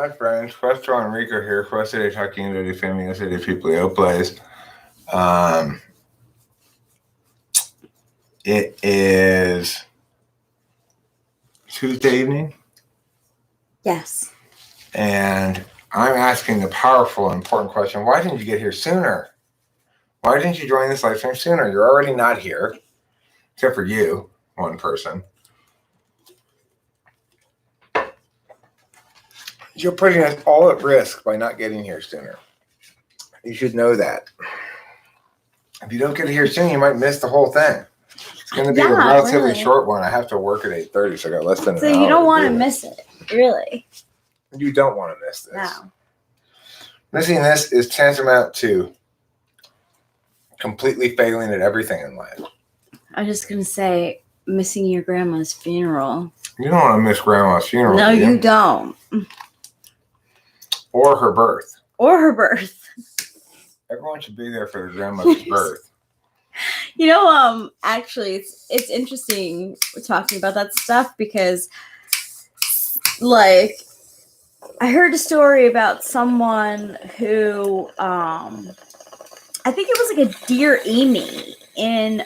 Hi friends, Questo Enrico here. Questa dei Talking di Famiglia di People Plays. It is Tuesday evening. Yes. And I'm asking the powerful and important question, why didn't you get here sooner? Why didn't you join this live stream sooner? You're already not here, except for you, one person. You're putting us all at risk by not getting here sooner. You should know that. If you don't get here soon, you might miss the whole thing. It's going to be a relatively short one. I have to work at 8:30, so I got less than an hour. So you don't want to miss it, really? You don't want to miss this. No. Missing this is tantamount to completely failing at everything in life. I was just going to say, missing your grandma's funeral. You don't want to miss Grandma's funeral. No, you don't. Or her birth. Or her birth. Everyone should be there for their grandmother's birth. You know, actually, it's interesting we're talking about that stuff because, like, I heard a story about someone who, I think it was like a Dear Amy in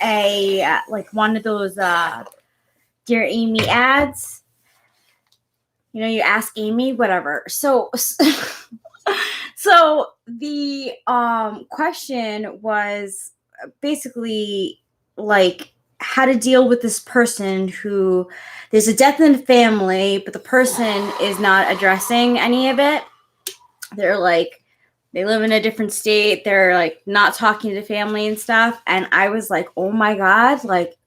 a, like, one of those Dear Amy ads. You know, you ask Amy, whatever. So the question was basically like how to deal with this person who there's a death in the family, but the person is not addressing any of it. They're like, they live in a different state. They're like not talking to the family and stuff. And I was like, oh my God, like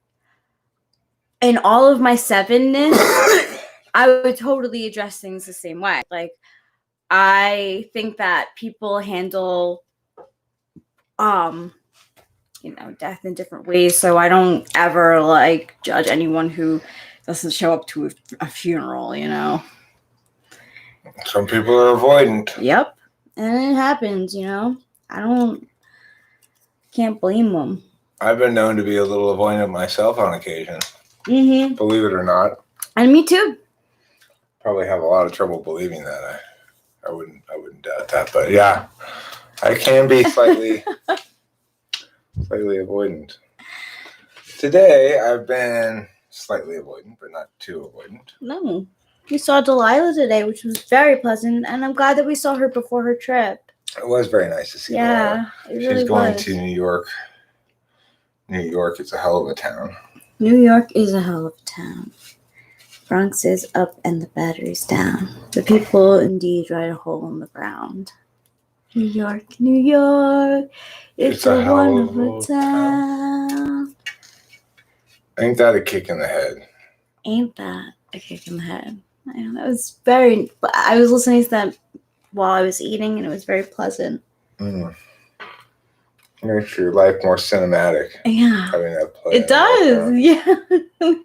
in all of my sevenness, I would totally address things the same way. Like, I think that people handle, death in different ways. So I don't ever like judge anyone who doesn't show up to a funeral, you know. Some people are avoidant. Yep. And it happens, you know. Can't blame them. I've been known to be a little avoidant myself on occasion. Mm-hmm. Believe it or not. And me too. Probably have a lot of trouble believing that. I wouldn't doubt that, but yeah, I can be slightly avoidant. Today, I've been slightly avoidant, but not too avoidant. No, we saw Delilah today, which was very pleasant, and I'm glad that we saw her before her trip. It was very nice to see her. Yeah, it really She's going was. to New York. New York is a hell of a town. New York is a hell of a town. Bronx is up and the battery's down. The people indeed write a hole in the ground. New York, New York, it's a wonderful town. Ain't that a kick in the head? Ain't that a kick in the head? That was very. I was listening to that while I was eating, and it was very pleasant. Makes your life more cinematic. Yeah, having that play. It does. Yeah, it does.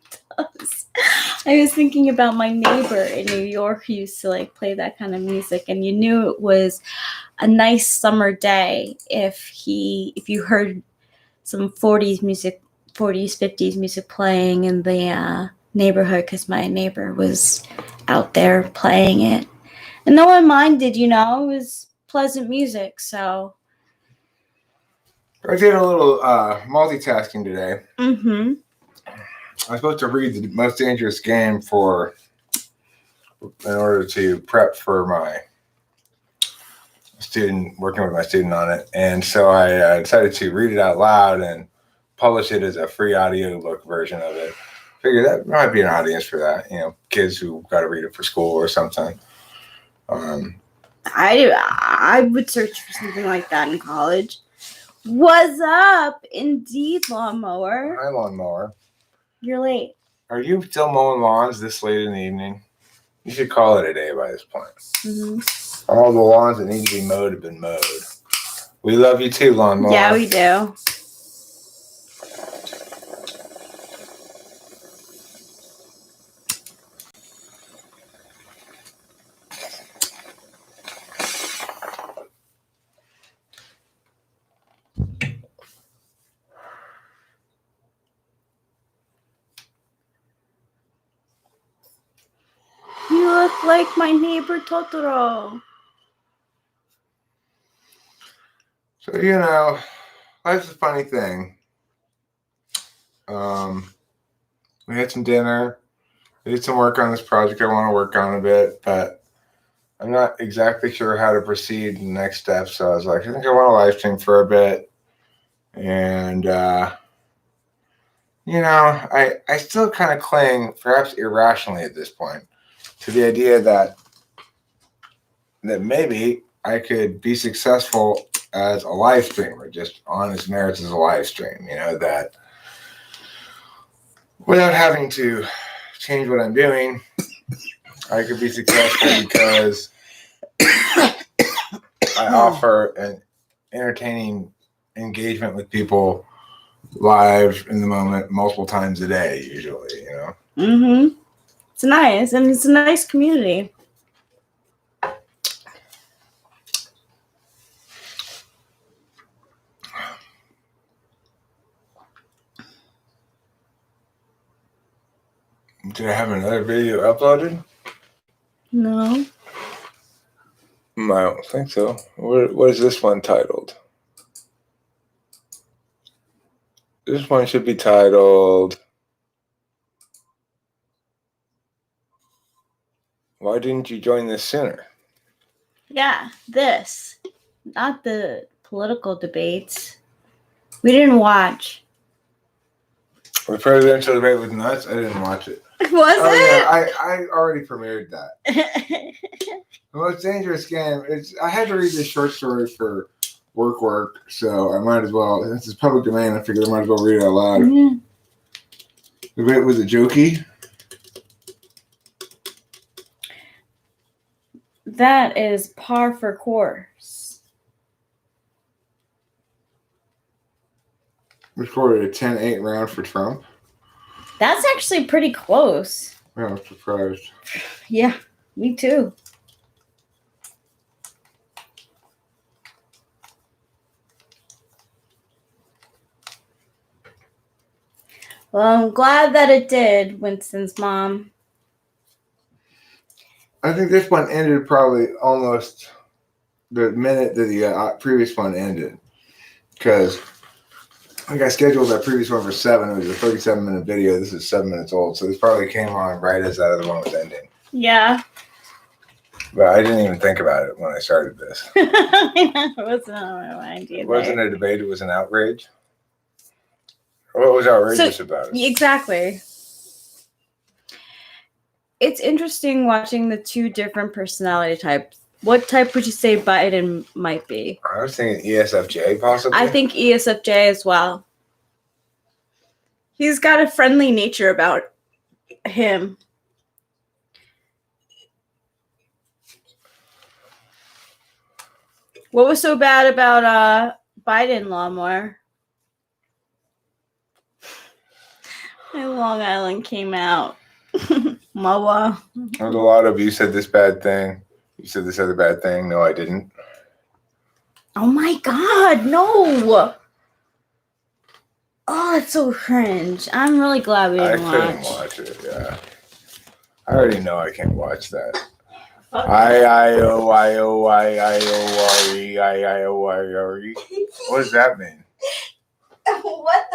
I was thinking about my neighbor in New York who used to like play that kind of music, and you knew it was a nice summer day if you heard some 40s music, 40s, 50s music playing in the neighborhood, because my neighbor was out there playing it. And no one minded, you know, it was pleasant music, so. I did a little multitasking today. Mm-hmm. I was supposed to read The Most Dangerous Game in order to prep for my student, working with my student on it. And so I decided to read it out loud and publish it as a free audiobook version of it. Figured that might be an audience for that, you know, kids who got to read it for school or something. I would search for something like that in college. What's up? Indeed, lawnmower. Hi, lawnmower. You're late. Are you still mowing lawns this late in the evening? You should call it a day by this point. Mm-hmm. All the lawns that need to be mowed have been mowed. We love you too, lawnmower. Yeah, we do. You look like my neighbor Totoro. So, life's a funny thing. We had some dinner. I did some work on this project I want to work on a bit, but I'm not exactly sure how to proceed in the next step. So I was like, I think I want to live stream for a bit. And, I still kind of cling, perhaps irrationally at this point, to the idea that maybe I could be successful as a live streamer, just on its merits as a live stream, that without having to change what I'm doing, I could be successful because I offer an entertaining engagement with people live in the moment multiple times a day, usually, Mm-hmm. It's nice, and it's a nice community. Did I have another video uploaded? No. I don't think so. What is this one titled? This one should be titled, "Why didn't you join this sooner?" Yeah, this. Not the political debates. We didn't watch. The presidential debate was nuts. I didn't watch it. Was Yeah, I already premiered that. The most dangerous game is I had to read this short story for work, so I might as well. This is public domain. I figured I might as well read it out loud. Mm-hmm. The debate was a jokey. That is par for course. We scored a 10-8 round for Trump. That's actually pretty close. Yeah, I'm surprised. Yeah, me too. Well, I'm glad that it did, Winston's mom. I think this one ended probably almost the minute that the previous one ended. Because I think I scheduled that previous one for 7. It was a 37-minute video. This is 7 minutes old. So this probably came on right as that other one was ending. Yeah. But I didn't even think about it when I started this. It wasn't on my mind either. It wasn't a debate. It was an outrage. What was outrageous about it? Exactly. It's interesting watching the two different personality types. What type would you say Biden might be? I was thinking ESFJ, possibly. I think ESFJ as well. He's got a friendly nature about him. What was so bad about Biden lawnmower? My Long Island came out. Mawa. There's a lot of you said this bad thing. You said this other bad thing. No, I didn't. Oh my God, no. Oh, it's so cringe. I'm really glad we didn't couldn't watch. watch it, yeah. I already know I can't watch that. I-I-O-I-O-I-I-O-R-E. What does that mean? What?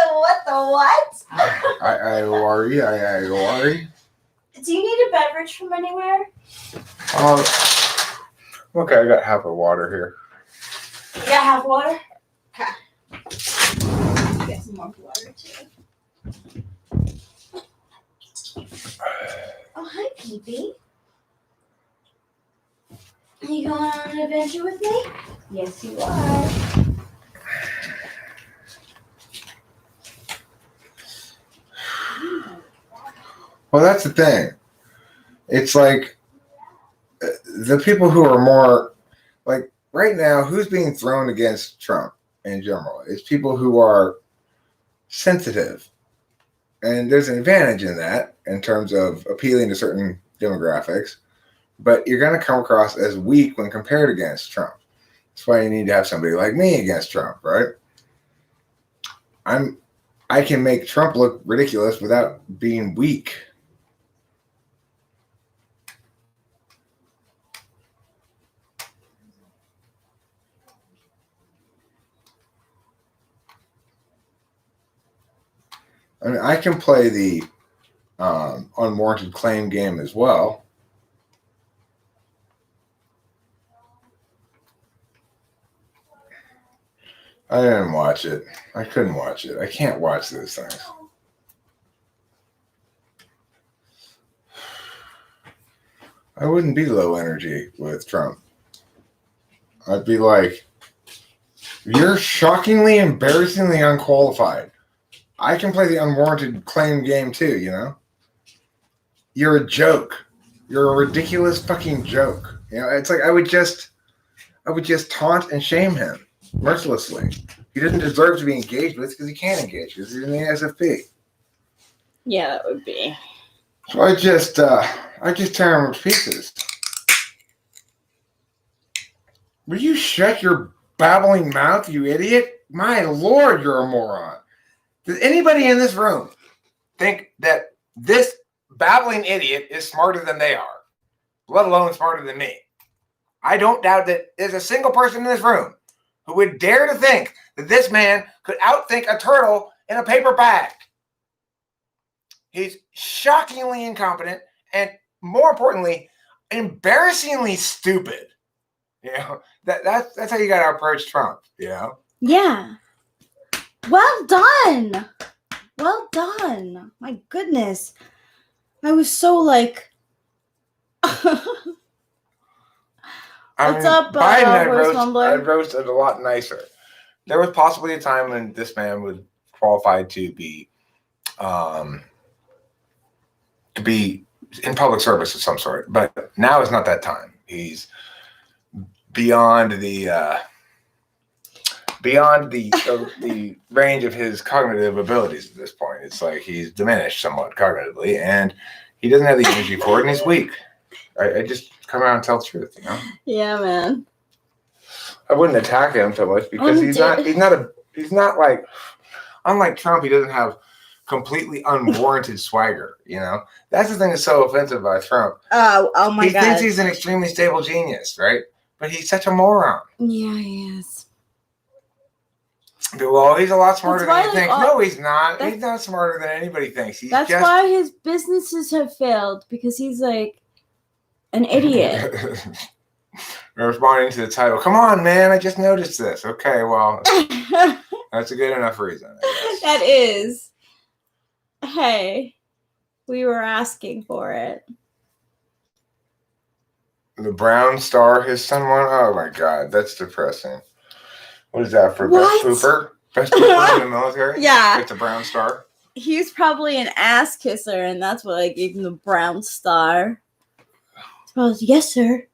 I-I-O-R-E, I-I-O-R-E. Do you need a beverage from anywhere? Okay, I got half a water here. You gotta have water? Okay. Get some more water too. Oh, hi, Peepee. Are you going on an adventure with me? Yes, you are. Well, that's the thing. It's like the people who are more like right now, who's being thrown against Trump in general? It's people who are sensitive. And there's an advantage in that in terms of appealing to certain demographics. But you're going to come across as weak when compared against Trump. That's why you need to have somebody like me against Trump, right? I can make Trump look ridiculous without being weak. I mean, I can play the unwarranted claim game as well. I didn't watch it. I couldn't watch it. I can't watch those things. I wouldn't be low energy with Trump. I'd be like, you're shockingly, embarrassingly unqualified. I can play the unwarranted claim game too, you know? You're a joke. You're a ridiculous fucking joke. You know, it's like I would just taunt and shame him mercilessly. He doesn't deserve to be engaged with because he can't engage because he's in the SFP. Yeah, that would be. So I just tear him to pieces. Will you shut your babbling mouth, you idiot? My Lord, you're a moron. Does anybody in this room think that this babbling idiot is smarter than they are, let alone smarter than me? I don't doubt that there's a single person in this room who would dare to think that this man could outthink a turtle in a paper bag. He's shockingly incompetent and, more importantly, embarrassingly stupid. You know, that's how you got to approach Trump, you know? Yeah. Well done. Well done. My goodness. I was so like... What's up, Biden I'd roasted a lot nicer. There was possibly a time when this man was qualified to be in public service of some sort, but now is not that time. He's beyond the range of his cognitive abilities at this point. It's like he's diminished somewhat cognitively, and he doesn't have the energy for it, and he's weak. I just come out and tell the truth, you know? Yeah, man. I wouldn't attack him so much because he's not like, unlike Trump, he doesn't have completely unwarranted swagger, you know? That's the thing that's so offensive about Trump. Oh my God. He thinks he's an extremely stable genius, right? But he's such a moron. Yeah, he is. Well, he's a lot smarter than you like, think. No, he's not. He's not smarter than anybody thinks. That's why his businesses have failed, because he's like an idiot. Responding to the title. Come on, man. I just noticed this. Okay, well, that's a good enough reason, I guess. That is. Hey, we were asking for it. The Brown Star, his son won. Oh my God, that's depressing. What is that for? What? Best pooper? Best pooper in the military? Yeah. It's a Brown Star. He's probably an ass kisser, and that's what I gave him the Brown Star. So I was, yes, sir.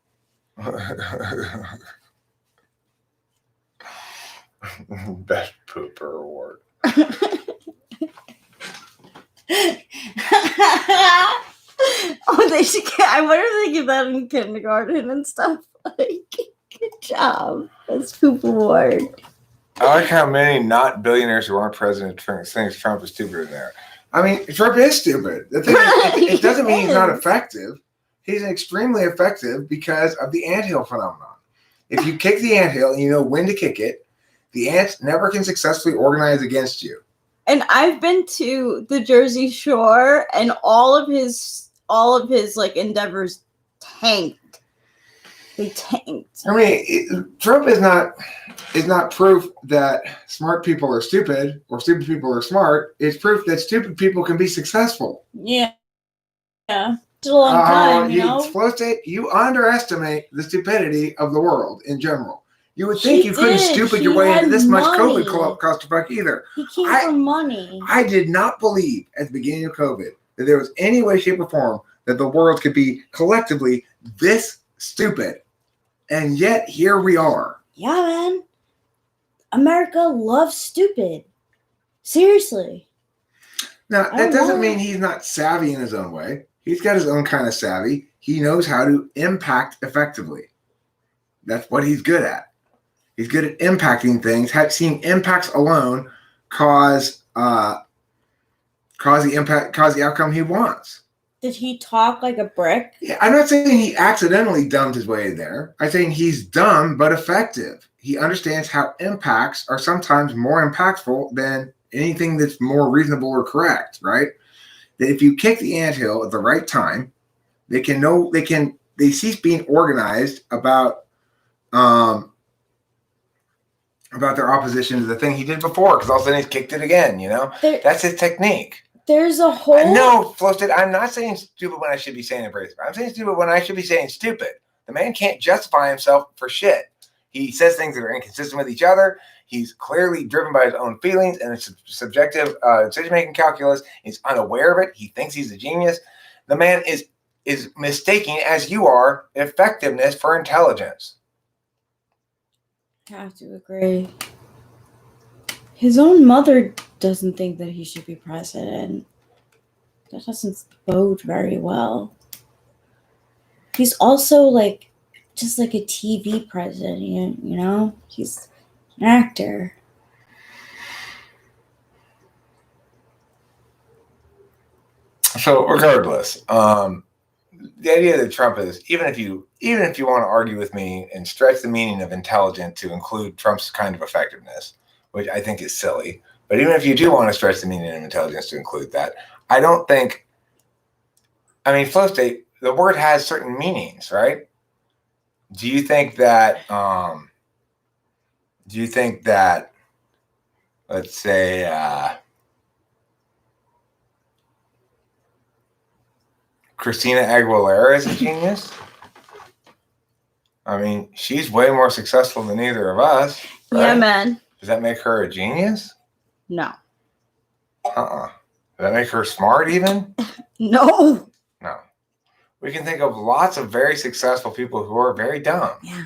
Best pooper award. Oh, they should. I wonder if they give that in kindergarten and stuff. Like, good job. Best poop award. I like how many not billionaires who aren't president thinks Trump is stupider than there. I mean, Trump is stupid. The thing is, it doesn't mean he's not effective. He's extremely effective because of the anthill phenomenon. If you kick the anthill and you know when to kick it, the ants never can successfully organize against you. And I've been to the Jersey Shore, and all of his like endeavors tanked. They tanked. I mean, Trump is not proof that smart people are stupid or stupid people are smart. It's proof that stupid people can be successful. Yeah. Yeah. It's a long time, you know? Flo State, you underestimate the stupidity of the world in general. You would think you couldn't stupid your way into this much COVID clusterfuck either. He came for money. I did not believe at the beginning of COVID that there was any way, shape, or form that the world could be collectively this stupid. And yet, here we are. Yeah, man. America loves stupid. Seriously. Now, that doesn't mean he's not savvy in his own way. He's got his own kind of savvy. He knows how to impact effectively. That's what he's good at. He's good at impacting things. Seeing impacts alone cause the outcome he wants. Did he talk like a brick? Yeah, I'm not saying he accidentally dumbed his way there. I'm saying he's dumb but effective. He understands how impacts are sometimes more impactful than anything that's more reasonable or correct, right? That if you kick the anthill at the right time, they cease being organized about their opposition to the thing he did before, because all of a sudden he's kicked it again. That's his technique. There's a whole no, Flo State, I'm not saying stupid when I should be saying embrace. I'm saying stupid when I should be saying stupid. The man can't justify himself for shit. He says things that are inconsistent with each other. He's clearly driven by his own feelings and his subjective decision-making calculus. He's unaware of it. He thinks he's a genius. The man is mistaking, as you are, effectiveness for intelligence. I have to agree. His own mother doesn't think that he should be president. That doesn't bode very well. He's also just like a TV president, you know? He's an actor. So regardless, the idea that Trump is, even if you want to argue with me and stretch the meaning of intelligent to include Trump's kind of effectiveness, which I think is silly, but even if you do want to stretch the meaning of intelligence to include that, I don't think, Flow State, the word has certain meanings, right? Do you think that, let's say, Christina Aguilera is a genius? She's way more successful than either of us. Right? Yeah, man. Does that make her a genius? No. Does that make her smart even? No. No. We can think of lots of very successful people who are very dumb. Yeah.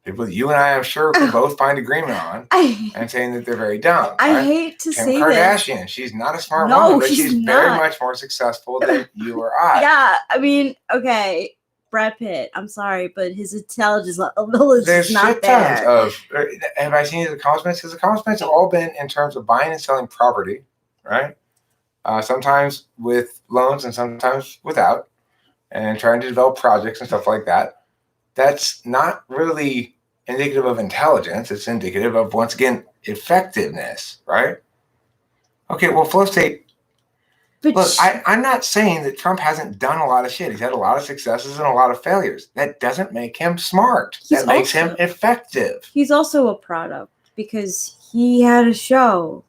People that you and I, I'm sure, can both find agreement on and saying that they're very dumb. I right? hate to Kim say Kardashian, this. she's not a smart No, woman, but she's she's very not. much more successful than you or I. Yeah, okay. Brad Pitt, I'm sorry, but his intelligence level is There's just not shit there. tons of. Have I seen his accomplishments? His accomplishments have all been in terms of buying and selling property, right? Sometimes with loans and sometimes without, and trying to develop projects and stuff like that. That's not really indicative of intelligence. It's indicative of, once again, effectiveness, right? Okay, well, Flow State, But look, I'm not saying that Trump hasn't done a lot of shit. He's had a lot of successes and a lot of failures. That doesn't make him smart. That makes him effective. He's also a product because he had a show.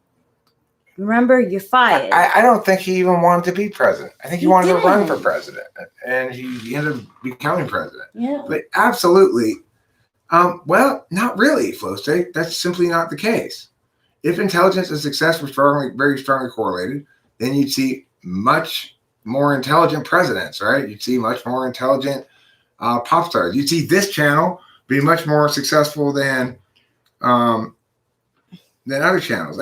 Remember, you're fired. I don't think he even wanted to be president. I think he wanted to run for president, and he ended up becoming president. Yeah. But absolutely, well, not really, Flow State. That's simply not the case. If intelligence and success were very strongly correlated, then you'd see much more intelligent presidents, right? You'd see much more intelligent pop stars. You'd see this channel be much more successful than other channels.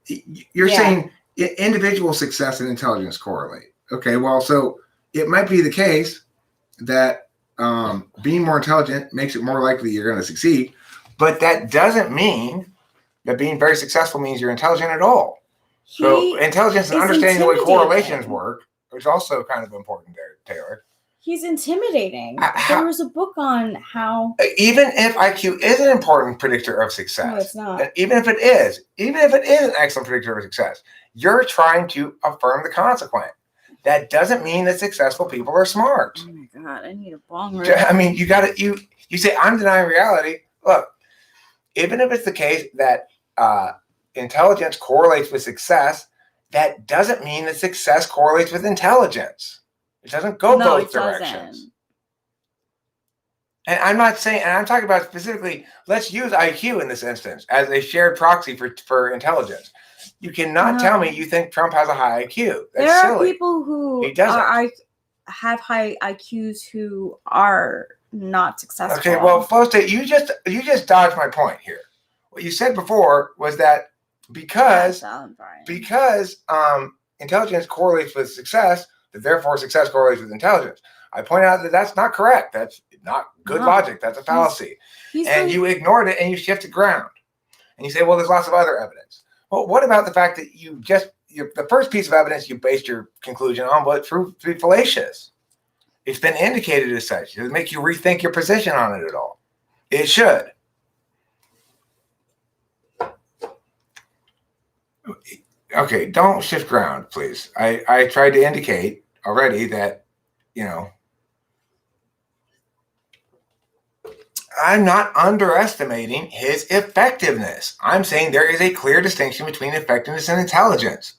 You're saying individual success and intelligence correlate. Okay, well, so it might be the case that being more intelligent makes it more likely you're going to succeed, but that doesn't mean that being very successful means you're intelligent at all. So intelligence and understanding the way correlations work is also kind of important there, Taylor. He's intimidating. There was a book on how... Even if IQ is an important predictor of success. No, it's not. Even if it is an excellent predictor of success, you're trying to affirm the consequent. That doesn't mean that successful people are smart. Oh my God, I need a bong rip. You say, I'm denying reality. Look, even if it's the case that intelligence correlates with success, that doesn't mean that success correlates with intelligence. It doesn't go both directions. And I'm not saying, and I'm talking about specifically, let's use IQ in this instance as a shared proxy for intelligence. You cannot tell me you think Trump has a high IQ. That's there are silly. people who have high IQs who are not successful. Okay, well, Flow State, you just dodged my point here. What you said before was that because intelligence correlates with success, that therefore success correlates with intelligence. I point out that that's not correct. That's not good logic. That's a fallacy. And you ignored it and you shifted ground. And you say, well, there's lots of other evidence. Well, what about the fact that the first piece of evidence you based your conclusion on was proved to be fallacious? It's been indicated as such. Does it make you rethink your position on it at all? It should. Okay, don't shift ground, please. I tried to indicate already that, I'm not underestimating his effectiveness. I'm saying there is a clear distinction between effectiveness and intelligence.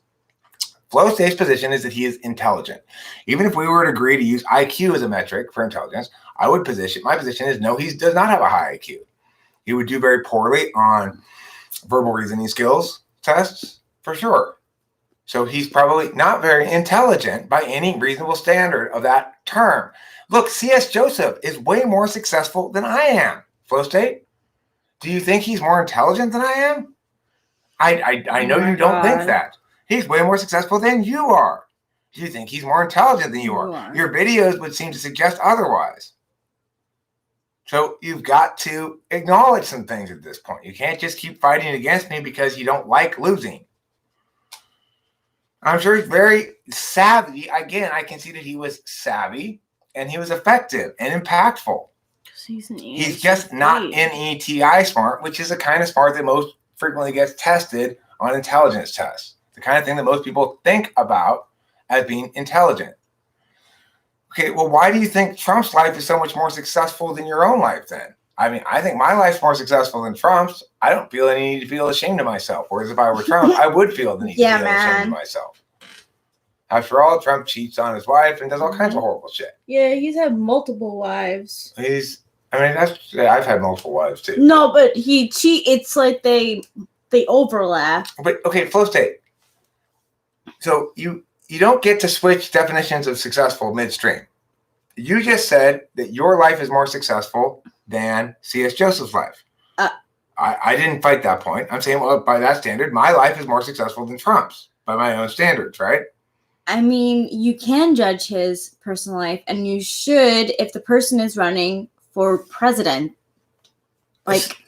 Flow State's position is that he is intelligent. Even if we were to agree to use IQ as a metric for intelligence, my position is no, he does not have a high IQ. He would do very poorly on verbal reasoning skills tests, for sure. So he's probably not very intelligent by any reasonable standard of that term. Look, C.S. Joseph is way more successful than I am. Flow State, do you think he's more intelligent than I am? I know you don't think that. He's way more successful than you are. Do you think he's more intelligent than you are? Your videos would seem to suggest otherwise. So you've got to acknowledge some things at this point. You can't just keep fighting against me because you don't like losing. I'm sure he's very savvy. Again, I can see that he was savvy and he was effective and impactful. He's just not NETI smart, which is the kind of smart that most frequently gets tested on intelligence tests. The kind of thing that most people think about as being intelligent. Okay, well, why do you think Trump's life is so much more successful than your own life then? I mean, I think my life's more successful than Trump's. I don't feel any need to feel ashamed of myself. Whereas if I were Trump, I would feel the need to feel ashamed of myself. After all, Trump cheats on his wife and does all kinds of horrible shit. Yeah, he's had multiple wives. I've had multiple wives too. No, but it's like they overlap. But okay, Flow State. So you don't get to switch definitions of successful midstream. You just said that your life is more successful than C.S. Joseph's life. I didn't fight that point. I'm saying, well, by that standard, my life is more successful than Trump's by my own standards, right? I mean, you can judge his personal life, and you should if the person is running for president. Like,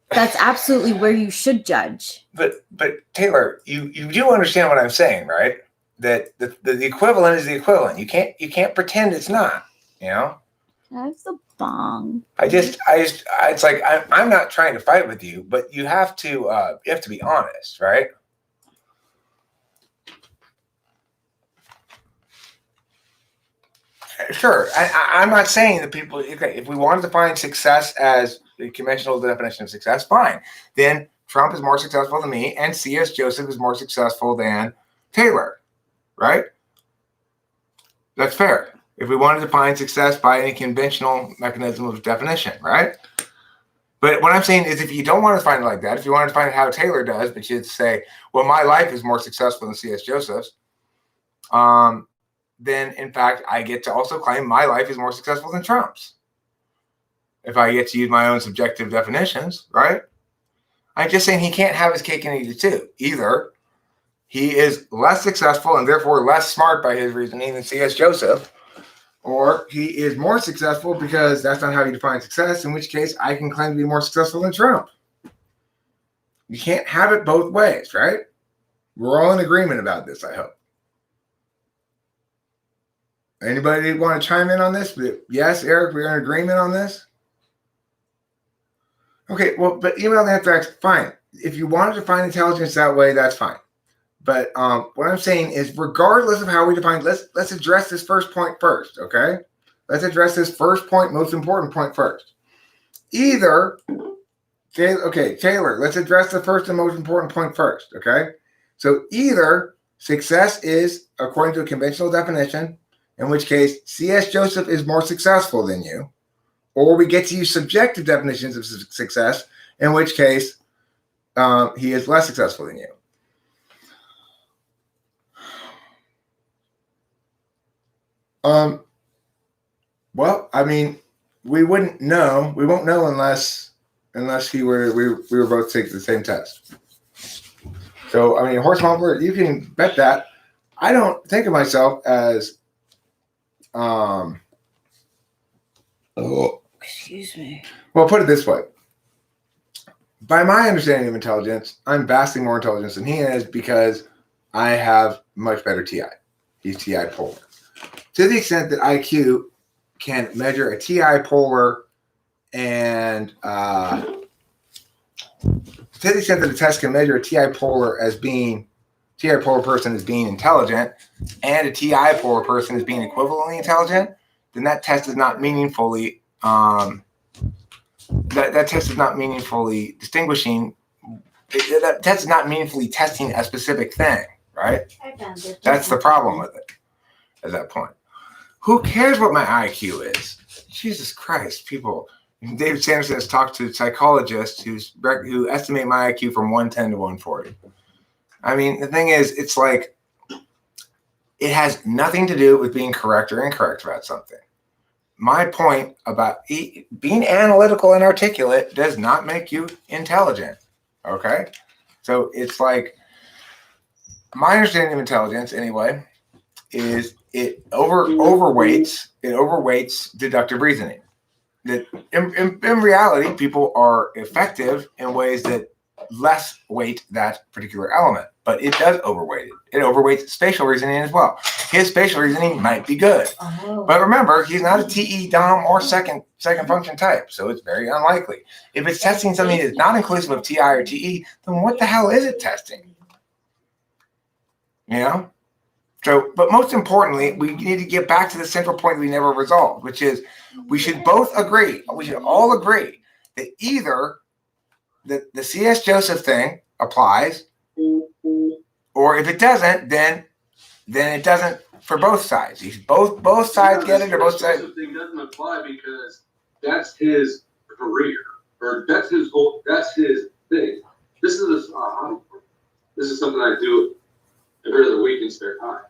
that's absolutely where you should judge. But Taylor, you do understand what I'm saying, right? That the equivalent is the equivalent. You can't pretend it's not. That's the bong. It's like I'm not trying to fight with you, but you have to be honest, right? Sure. I'm not saying that people, okay, if we wanted to find success as the conventional definition of success, fine. Then Trump is more successful than me, and C.S. Joseph is more successful than Taylor, right? That's fair. If we wanted to find success by any conventional mechanism of definition, right? But what I'm saying is if you don't want to find it like that, if you wanted to find it how Taylor does, but you'd say, well, my life is more successful than C.S. Joseph's, then in fact, I get to also claim my life is more successful than Trump's. If I get to use my own subjective definitions, right? I'm just saying he can't have his cake and eat it too. Either he is less successful and therefore less smart by his reasoning than C.S. Joseph, or he is more successful because that's not how you define success, in which case I can claim to be more successful than Trump. You can't have it both ways, right? We're all in agreement about this, I hope. Anybody want to chime in on this? Yes, Eric, we're in agreement on this? Okay, well, but email the answer, fine. If you wanted to find intelligence that way, that's fine. But what I'm saying is, regardless of how we define, let's address this first point first, okay? Let's address this first point, most important point first. Taylor, let's address the first and most important point first, okay? So either success is, according to a conventional definition, in which case C.S. Joseph is more successful than you, or we get to use subjective definitions of success, in which case he is less successful than you. Well, I mean, we wouldn't know. We won't know unless we were both taking the same test. So, I mean, horse mumbler, you can bet that. I don't think of myself as excuse me. Well, put it this way. By my understanding of intelligence, I'm vastly more intelligent than he is because I have much better TI. He's TI polar. To the extent that IQ can measure a TI polar and to the extent that a test can measure a TI polar as being TI polar person as being intelligent and a TI polar person as being equivalently intelligent, then that test is not meaningfully that test is not meaningfully distinguishing. That test is not meaningfully testing a specific thing, right? That's the problem with it at that point. Who cares what my IQ is? Jesus Christ, people. David Sanderson has talked to psychologists who estimate my IQ from 110 to 140. I mean, the thing is, it's like it has nothing to do with being correct or incorrect about something. My point about being analytical and articulate does not make you intelligent. Okay? So it's like my understanding of intelligence, anyway, is it overweights deductive reasoning. That in reality, people are effective in ways that less weight that particular element, but it does overweight it. It overweights spatial reasoning as well. His spatial reasoning might be good, but remember, he's not a TE, DOM, or second function type, so it's very unlikely. If it's testing something that's not inclusive of TI or TE, then what the hell is it testing? You know? So, but most importantly, we need to get back to the central point that we never resolved, which is we should all agree that either the C.S. Joseph thing applies, or if it doesn't, then it doesn't for both sides. Both sides get it, or both sides. The thing doesn't apply because that's his career, or that's his goal, that's his thing. This is something I do every other week in spare time.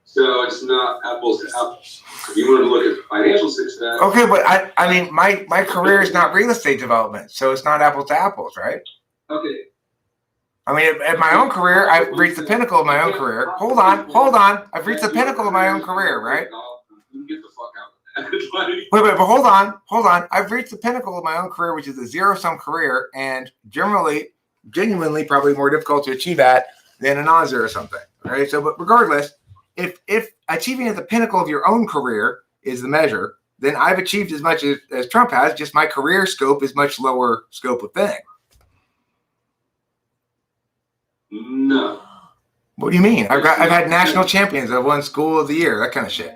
So it's not apples to apples. If you want to look at financial success. Okay, but I mean, my career is not real estate development, so it's not apples to apples, right? Okay. I mean, at my own career, I've reached the pinnacle of my own career. Hold on. I've reached the pinnacle of my own career, right? Get the fuck out of that. Wait, but hold on. I've reached the pinnacle of my own career, which is a zero-sum career, and genuinely, probably more difficult to achieve at than a non-zero something. Right? So, but regardless, if achieving at the pinnacle of your own career is the measure, then I've achieved as much as Trump has. Just my career scope is much lower scope of thing. No. What do you mean? I've had national champions. I've won school of the year, that kind of shit.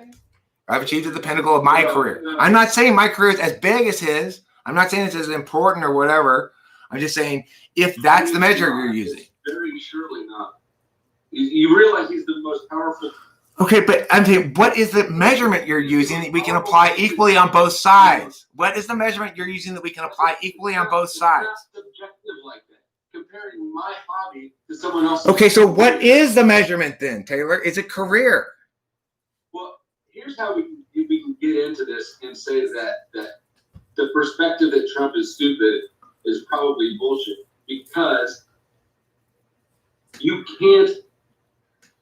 I've achieved at the pinnacle of my career. I'm not saying my career is as big as his. I'm not saying it's as important or whatever. I'm just saying if that's the measure you're using. Very surely not. You realize he's the most powerful. Okay, but I'm saying, what is the measurement you're using that we can apply equally on both sides? What is the measurement you're using that we can apply equally on both sides? It's not subjective like that. Comparing my hobby to someone else's. Okay, so what is the measurement then, Taylor? Is it career? Well, here's how we can get into this and say that the perspective that Trump is stupid is probably bullshit, because you can't.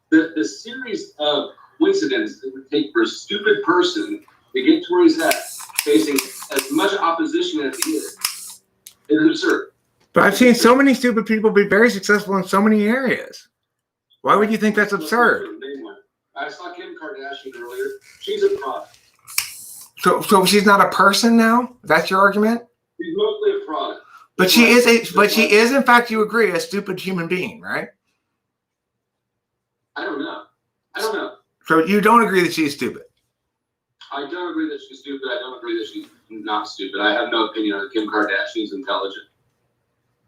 The series of coincidences it would take for a stupid person to get to where he's at, facing as much opposition as he is absurd. But I've seen so many stupid people be very successful in so many areas. Why would you think that's absurd? I saw Kim Kardashian earlier. She's a product. So she's not a person now? That's your argument? She's mostly a product. But she is in fact, you agree, a stupid human being, right? I don't know. So you don't agree that she's stupid? I don't agree that she's stupid. I don't agree that she's not stupid. I have no opinion on Kim Kardashian's intelligent.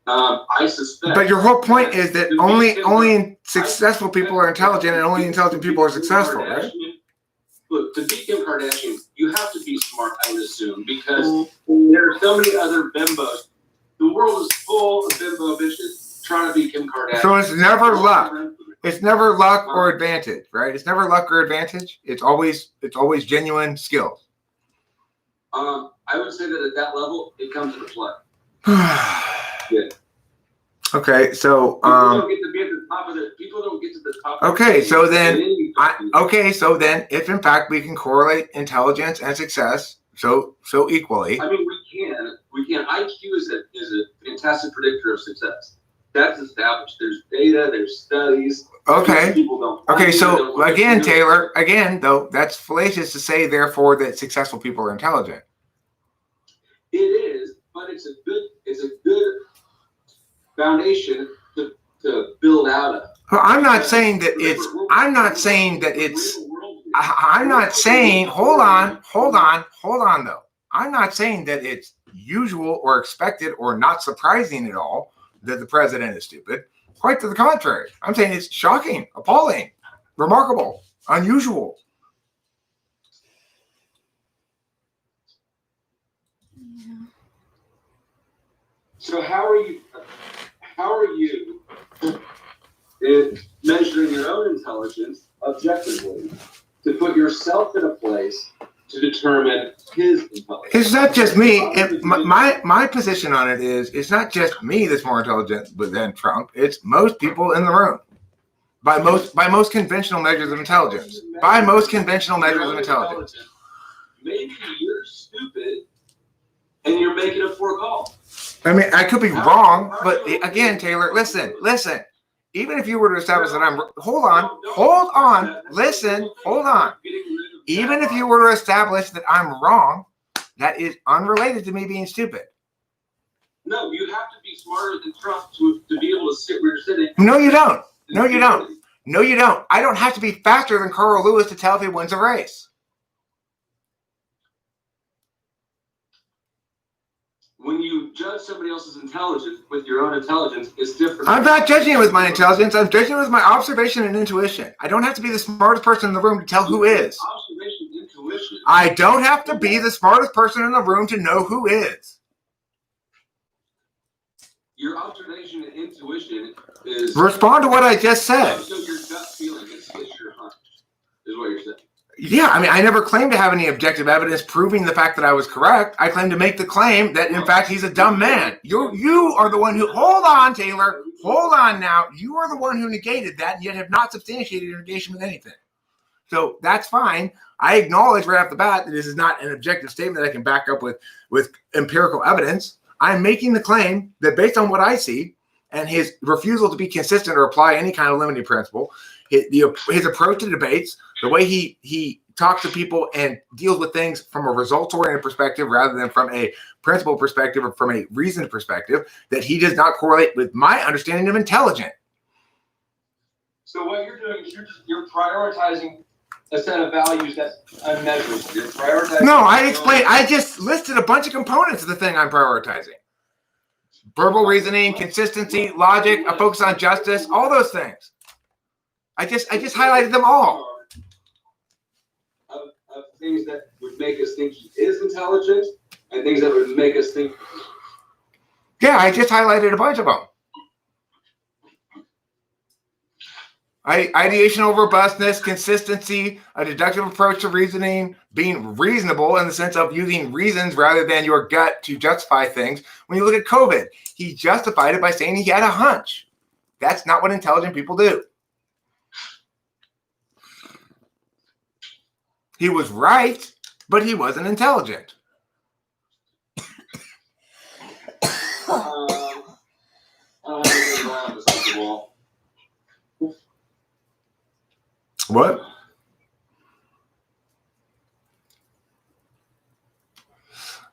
I suspect. But your whole point is that only successful people are intelligent, and only intelligent people are successful, right? Look, to beat Kim Kardashian, you have to be smart, I would assume, because there are so many other bimbos. The world is full of bimbo bitches trying to beat Kim Kardashian. So it's never luck. It's never luck or advantage, right? It's never luck or advantage. It's always genuine skills. I would say that at that level, it comes into play. Yeah. Okay, so people don't get to be at the top of it. People don't get to the top. Okay, so then, if in fact we can correlate intelligence and success so equally. I mean, we can. IQ is a fantastic predictor of success. That's established. There's data. There's studies. Okay. People don't. Okay. So again, Taylor. Again, though, that's fallacious to say, therefore, that successful people are intelligent. It is, but it's a good foundation to build out of. Well, I'm not saying that it's. I'm not saying that it's. I'm not saying. Hold on though. I'm not saying that it's usual or expected or not surprising at all that the president is stupid. Quite to the contrary. I'm saying it's shocking, appalling, remarkable, unusual. So how are you in measuring your own intelligence objectively to put yourself in a place to determine his intelligence? It's not just me. My position on it is it's not just me that's more intelligent than Trump. It's most people in the room. By most conventional measures of intelligence. By most conventional measures of intelligence. Maybe you're stupid and you're making a poor call. I mean, I could be wrong, but again, Taylor, listen. Even if you were to establish that I'm, hold on, listen. Even if you were to establish that I'm wrong, that is unrelated to me being stupid. No, you have to be smarter than Trump to be able to sit where you're sitting. No, you don't. I don't have to be faster than Carl Lewis to tell if he wins a race. When you judge somebody else's intelligence with your own intelligence, it's different. I'm not judging it with my intelligence. I'm judging it with my observation and intuition. I don't have to be the smartest person in the room to tell who is. Observation, intuition. I don't have to be the smartest person in the room to know who is. Your observation and intuition is... Respond to what I just said. So your gut feeling is your hunch, is what you're saying. Yeah, I mean, I never claimed to have any objective evidence proving the fact that I was correct. I claim to make the claim that, in fact, he's a dumb man. You are the one who... Hold on, Taylor. Hold on now. You are the one who negated that, and yet have not substantiated your negation with anything. So that's fine. I acknowledge right off the bat that this is not an objective statement that I can back up with empirical evidence. I'm making the claim that based on what I see and his refusal to be consistent or apply any kind of limiting principle, his approach to debates, the way he talks to people and deals with things from a results-oriented perspective rather than from a principle perspective or from a reasoned perspective, that he does not correlate with my understanding of intelligent. So what you're doing is you're prioritizing a set of values that's unmeasurable. You're prioritizing... No, I just listed a bunch of components of the thing I'm prioritizing. Verbal reasoning, consistency, logic, a focus on justice, all those things. I just highlighted them all. Of things that would make us think he is intelligent and things that would make us think... Yeah, I just highlighted a bunch of them. Ideational robustness, consistency, a deductive approach to reasoning, being reasonable in the sense of using reasons rather than your gut to justify things. When you look at COVID, he justified it by saying he had a hunch. That's not what intelligent people do. He was right, but he wasn't intelligent. What?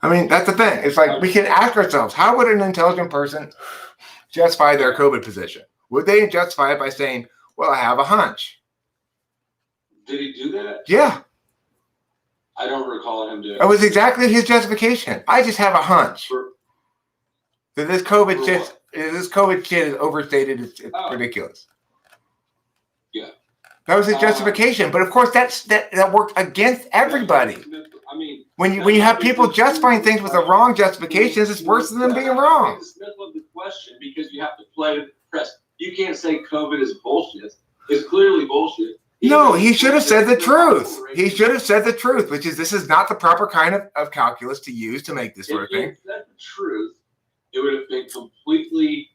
I mean, that's the thing. It's like we can ask ourselves, how would an intelligent person justify their COVID position? Would they justify it by saying, well, I have a hunch? Did he do that? Yeah. I don't recall him doing it. It was exactly his justification. I just have a hunch that this COVID shit is overstated. It's ridiculous. Yeah. That was his justification. But of course, that worked against everybody. I mean, when you have people justifying things with the wrong justifications, it's worse than them being wrong. It's the middle of the question because you have to play with the press. You can't say COVID is bullshit. It's clearly bullshit. No, he should have said the truth. He should have said the truth, which is this is not the proper kind of calculus to use to make this sort of thing. If he said the truth, it would have been completely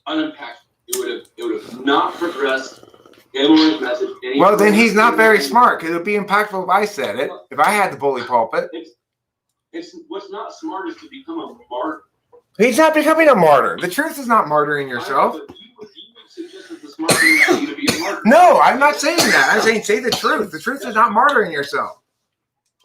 unimpactful. It would have not progressed Hillary's message. Well, then he's not very smart because it would be impactful if I said it. If I had the bully pulpit. It's what's not smart is to become a martyr. He's not becoming a martyr. The truth is not martyring yourself. No, I'm not saying that. I'm saying say the truth. The truth is not martyring yourself.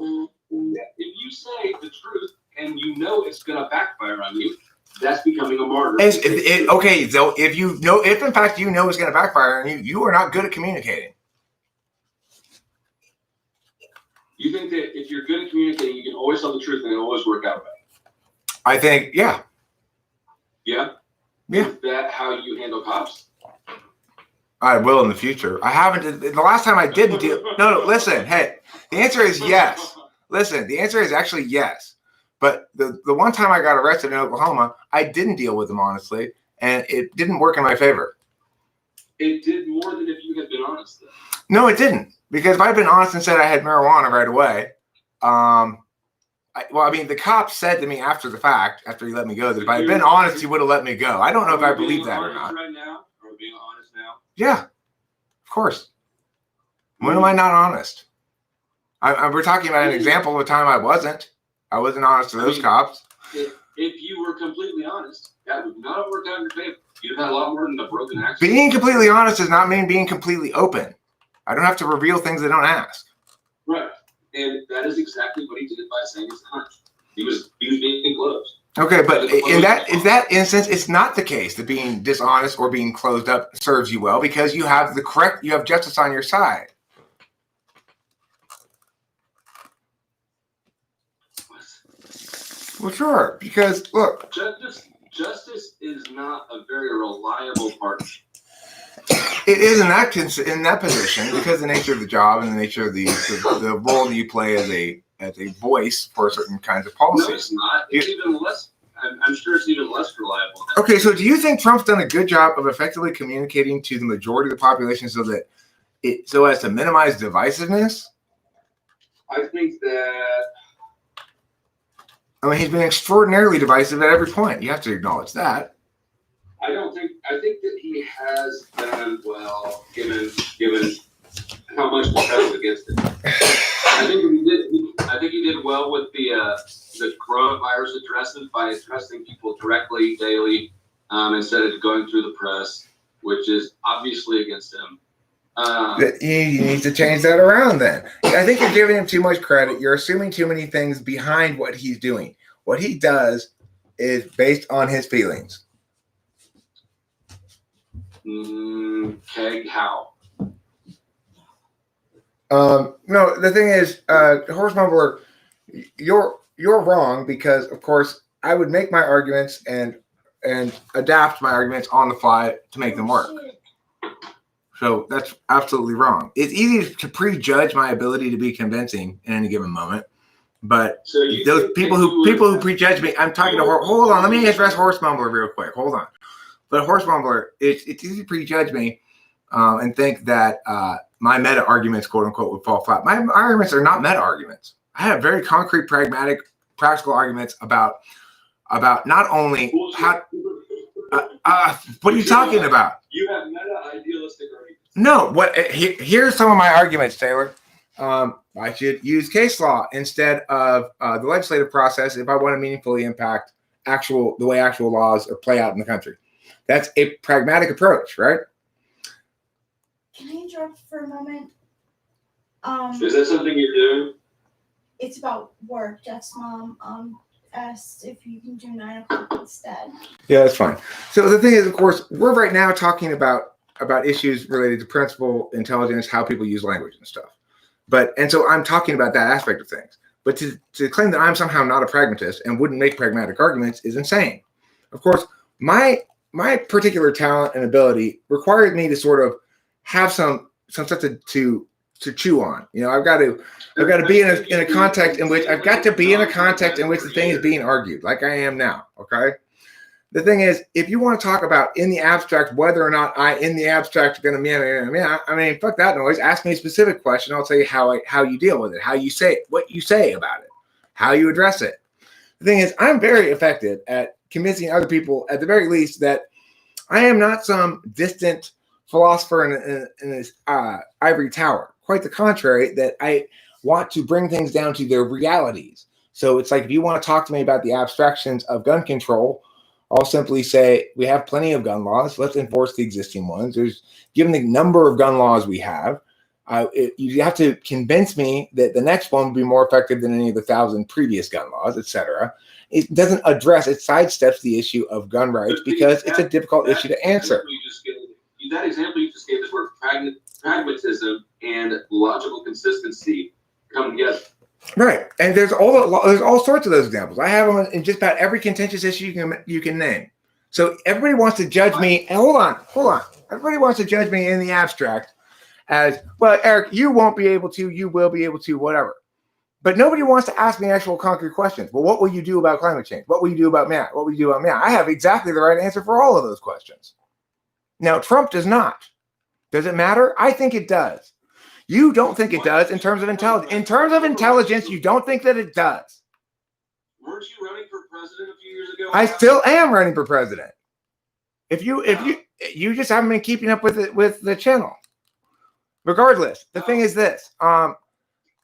If you say the truth and you know it's going to backfire on you, that's becoming a martyr. Okay, so if in fact you know it's going to backfire on you, you are not good at communicating. You think that if you're good at communicating, you can always tell the truth and it'll always work out right? I think, yeah. Yeah? Yeah. Is that how you handle cops? I will in the future. I haven't. The last time I didn't deal. No, listen. Hey, the answer is yes. Listen, the answer is actually yes. But the one time I got arrested in Oklahoma, I didn't deal with them honestly, and it didn't work in my favor. It did more than if you had been honest, though. No, it didn't. Because if I'd been honest and said I had marijuana right away, the cop said to me after the fact, after he let me go, that if I had been honest, he would have let me go. I don't know if I believe that or not. Right now? Are we being honest now? Yeah, of course. When am I not honest? We're talking about an example of a time I wasn't. I wasn't honest to those cops. If you were completely honest, that would not have worked out in your favor. You'd have had a lot more than a broken accident. Being completely honest does not mean being completely open. I don't have to reveal things they don't ask. Right. And that is exactly what he did by saying his hunch. He was being closed. Okay, but in that instance, it's not the case that being dishonest or being closed up serves you well because you have justice on your side. Well, sure, because look, justice is not a very reliable partner. It is in that position because of the nature of the job and the nature of the role that you play as a voice for certain kinds of policies. No, it's not. It's even less. I'm sure it's even less reliable. Okay, so do you think Trump's done a good job of effectively communicating to the majority of the population so as to minimize divisiveness? I think that. I mean, he's been extraordinarily divisive at every point. You have to acknowledge that. I think that he has done well, given how much the press was against it. I think he did well with the coronavirus addresses by addressing people directly, daily, instead of going through the press, which is obviously against him. You need to change that around then. I think you're giving him too much credit. You're assuming too many things behind what he's doing. What he does is based on his feelings. Okay, how? No, the thing is, Horse Mumbler, you're wrong because, of course, I would make my arguments and adapt my arguments on the fly to make them work. So that's absolutely wrong. It's easy to prejudge my ability to be convincing in any given moment, but so those people who prejudge me, I'm talking to hold on. Let me address Horse Mumbler real quick. Hold on. But Horse Mumbler, it's easy to prejudge me and think that my meta arguments, quote unquote, would fall flat. My arguments are not meta arguments. I have very concrete, pragmatic, practical arguments about not only how. What are you talking about? You have meta idealistic arguments. No. Here's some of my arguments, Taylor. I should use case law instead of the legislative process if I want to meaningfully impact the way actual laws play out in the country. That's a pragmatic approach, right? Can I interrupt for a moment? Is that something you're doing? It's about work. Jeff's mom asked if you can do 9 o'clock instead. Yeah, that's fine. So the thing is, of course, we're right now talking about issues related to principle, intelligence, how people use language and stuff. And so I'm talking about that aspect of things. But to claim that I'm somehow not a pragmatist and wouldn't make pragmatic arguments is insane. Of course, my particular talent and ability required me to sort of have some stuff to chew on. You know, I've got to be in a context in which the thing is being argued, like I am now. Okay. The thing is, if you want to talk about in the abstract whether or not in the abstract are going to I mean, fuck that noise. Ask me a specific question. I'll tell you how you deal with it, how you say it, what you say about it, how you address it. The thing is, I'm very effective at convincing other people, at the very least, that I am not some distant philosopher in this ivory tower. Quite the contrary, that I want to bring things down to their realities. So it's like, if you want to talk to me about the abstractions of gun control, I'll simply say, we have plenty of gun laws. Let's enforce the existing ones. Given the number of gun laws we have, You have to convince me that the next one would be more effective than any of the 1,000 previous gun laws, etc. It doesn't address, it sidesteps the issue of gun rights because it's a difficult issue to answer. That example you just gave is where pragmatism and logical consistency come together. Right, and there's all sorts of those examples. I have them in just about every contentious issue you can name. So everybody wants to judge me. And hold on. Everybody wants to judge me in the abstract as, well, Eric, you won't be able to, you will be able to, whatever. But nobody wants to ask me actual concrete questions. Well, what will you do about climate change? What will you do about math? What will you do about math? I have exactly the right answer for all of those questions. Now, Trump does not. Does it matter? I think it does. You don't think it does in terms of intelligence. In terms of intelligence, you don't think that it does. Weren't you running for president a few years ago? I still am running for president. If you just haven't been keeping up with it with the channel. Regardless, the thing is this: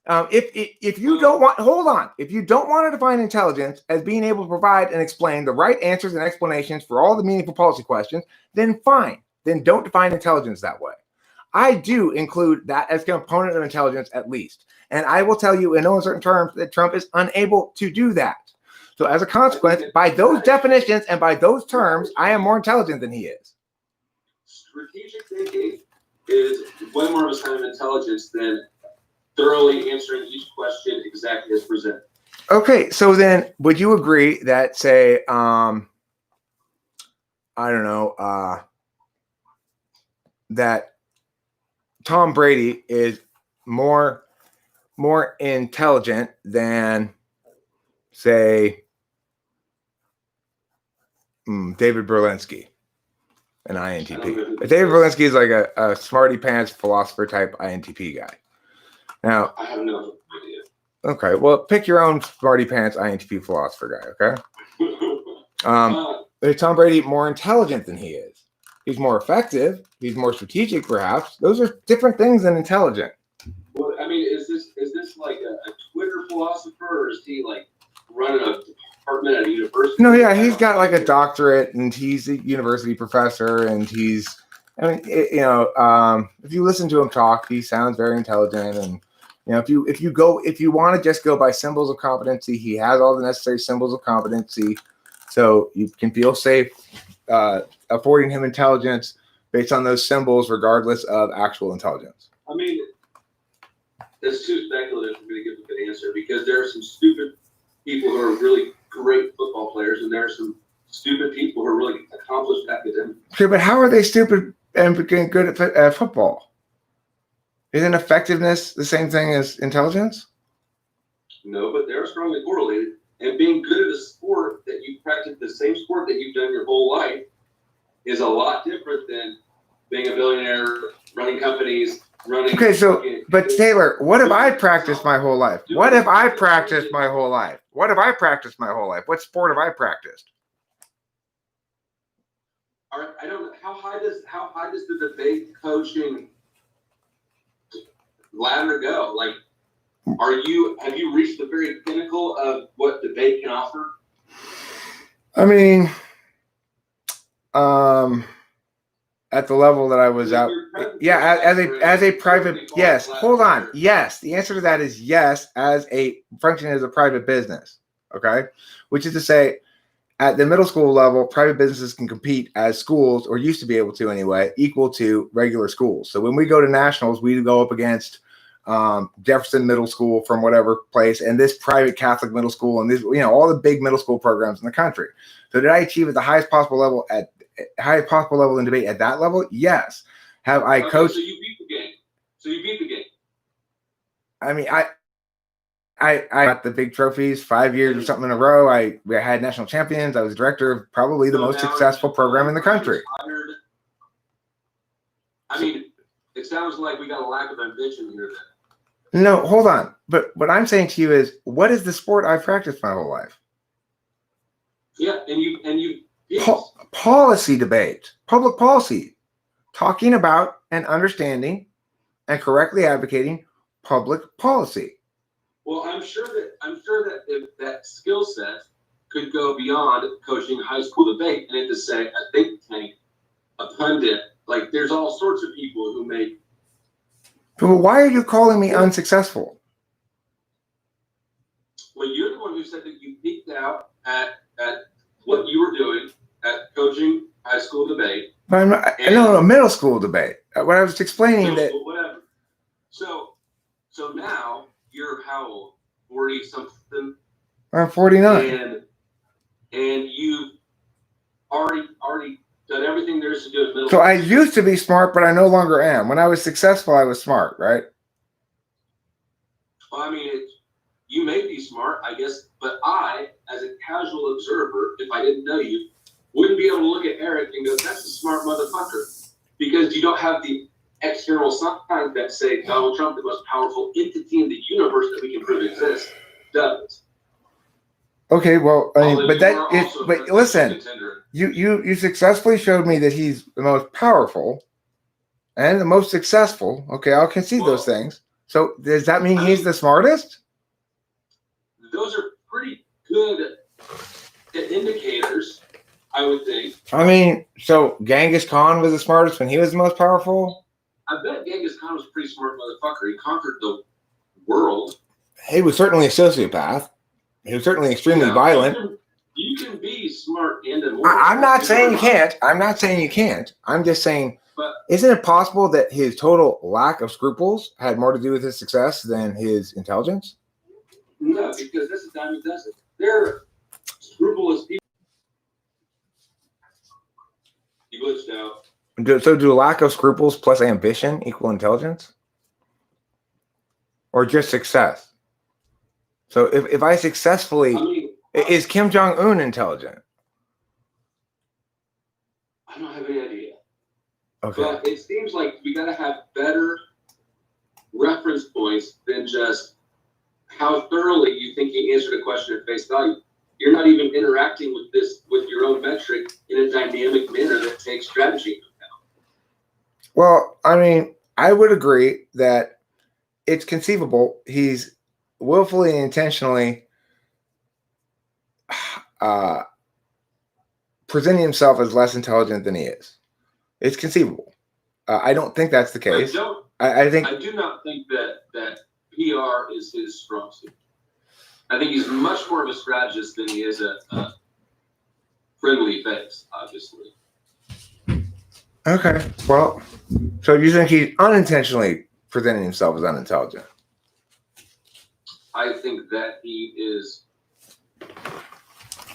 if you don't want, hold on, if you don't want to define intelligence as being able to provide and explain the right answers and explanations for all the meaningful policy questions, then fine. Then don't define intelligence that way. I do include that as a component of intelligence at least, and I will tell you in no uncertain terms that Trump is unable to do that. So as a consequence, by those definitions and by those terms, I am more intelligent than he is. Strategic thinking is way more of a sign of intelligence than thoroughly answering each question exactly as presented. Okay, so then would you agree that, say, I don't know, that Tom Brady is more intelligent than, say, David Berlinski, an INTP. David Berlinski is like a smarty pants philosopher type INTP guy. Now, I have no idea. Okay, well, pick your own smarty pants INTP philosopher guy. Okay. Is Tom Brady more intelligent than he is? He's more effective. He's more strategic, perhaps. Those are different things than intelligent. Well, I mean, is this like a Twitter philosopher, or is he like running a department at a university? No, yeah, he's got like a doctorate, and he's a university professor, and he's, I mean, if you listen to him talk, he sounds very intelligent, and if you want to just go by symbols of competency, he has all the necessary symbols of competency, so you can feel safe affording him intelligence based on those symbols, regardless of actual intelligence. I mean, that's too speculative for me to give a good answer, because there are some stupid people who are really great football players, and there are some stupid people who are really accomplished academics. Okay, but how are they stupid and getting good at football? Isn't effectiveness the same thing as intelligence? No, but they're strongly correlated. And being good at a sport that you practice, the same sport that you've done your whole life, is a lot different than being a billionaire, running companies, running. Okay, but Taylor, what have I practiced my whole life? What have I practiced my whole life? What have I practiced my whole life? What sport have I practiced? All right, I don't know. How high does the debate coaching ladder go? Like, have you reached the very pinnacle of what debate can offer? I mean, at the level that I was out, yeah, as a private, yes. Hold on, yes. The answer to that is yes, as a function as a private business. Okay, which is to say, at the middle school level, private businesses can compete as schools, or used to be able to anyway, equal to regular schools. So when we go to nationals, we go up against Jefferson Middle School from whatever place, and this private Catholic middle school, and this, all the big middle school programs in the country. So did I achieve at the highest possible level in debate at that level? Yes. Have I coached? So you beat the game. I mean, I got the big trophies 5 years or something in a row. I had national champions. I was director of probably the most successful program in the country. I mean, it sounds like we got a lack of ambition here then. No, hold on. But what I'm saying to you is, what is the sport I've practiced my whole life? Yeah, and you policy debate, public policy, talking about and understanding and correctly advocating public policy. Well, I'm sure that if that skill set could go beyond coaching high school debate, and to say a think tank, a pundit, like there's all sorts of people who make But why are you calling me unsuccessful? Well, you're the one who said that you peaked out at what you were doing at coaching high school debate. But I'm not, no, middle school debate. What I was explaining that. Whatever. So now you're how old? 40 something. I'm 49. And you've already done everything there is to do in middle So school. I used to be smart, but I no longer am. When I was successful, I was smart, right? Well, I mean, you may be smart, I guess, but I, as a casual observer, if I didn't know you, wouldn't be able to look at Eric and go, that's a smart motherfucker. Because you don't have the external signs that say Donald Trump, the most powerful entity in the universe that we can prove exists, does. Okay, well, I mean, but listen, contender. you successfully showed me that he's the most powerful and the most successful. Okay, I'll concede those things. So does that mean he's the smartest? Those are pretty good indicators, I would think. I mean, so Genghis Khan was the smartest when he was the most powerful? I bet Genghis Khan was a pretty smart motherfucker. He conquered the world. He was certainly a sociopath. He was certainly extremely violent. You can be smart and immortal. I'm not saying you can't. I'm not saying you can't. I'm just saying, isn't it possible that his total lack of scruples had more to do with his success than his intelligence? No, because this is time who does it. They're scrupulous people. He glitched out. So do lack of scruples plus ambition equal intelligence? Or just success? So if I successfully, is Kim Jong-un intelligent? I don't have any idea. Okay. But it seems like we got to have better reference points than just how thoroughly you think he answered a question at face value. You're not even interacting with your own metric in a dynamic manner that takes strategy into account. Well, I mean, I would agree that it's conceivable he's willfully and intentionally presenting himself as less intelligent than he is. It's conceivable. I don't think that's the case. I do not think that PR is his strong suit. I think he's much more of a strategist than he is a friendly face, obviously. Okay. Well, so you think he's unintentionally presenting himself as unintelligent? I think that he is.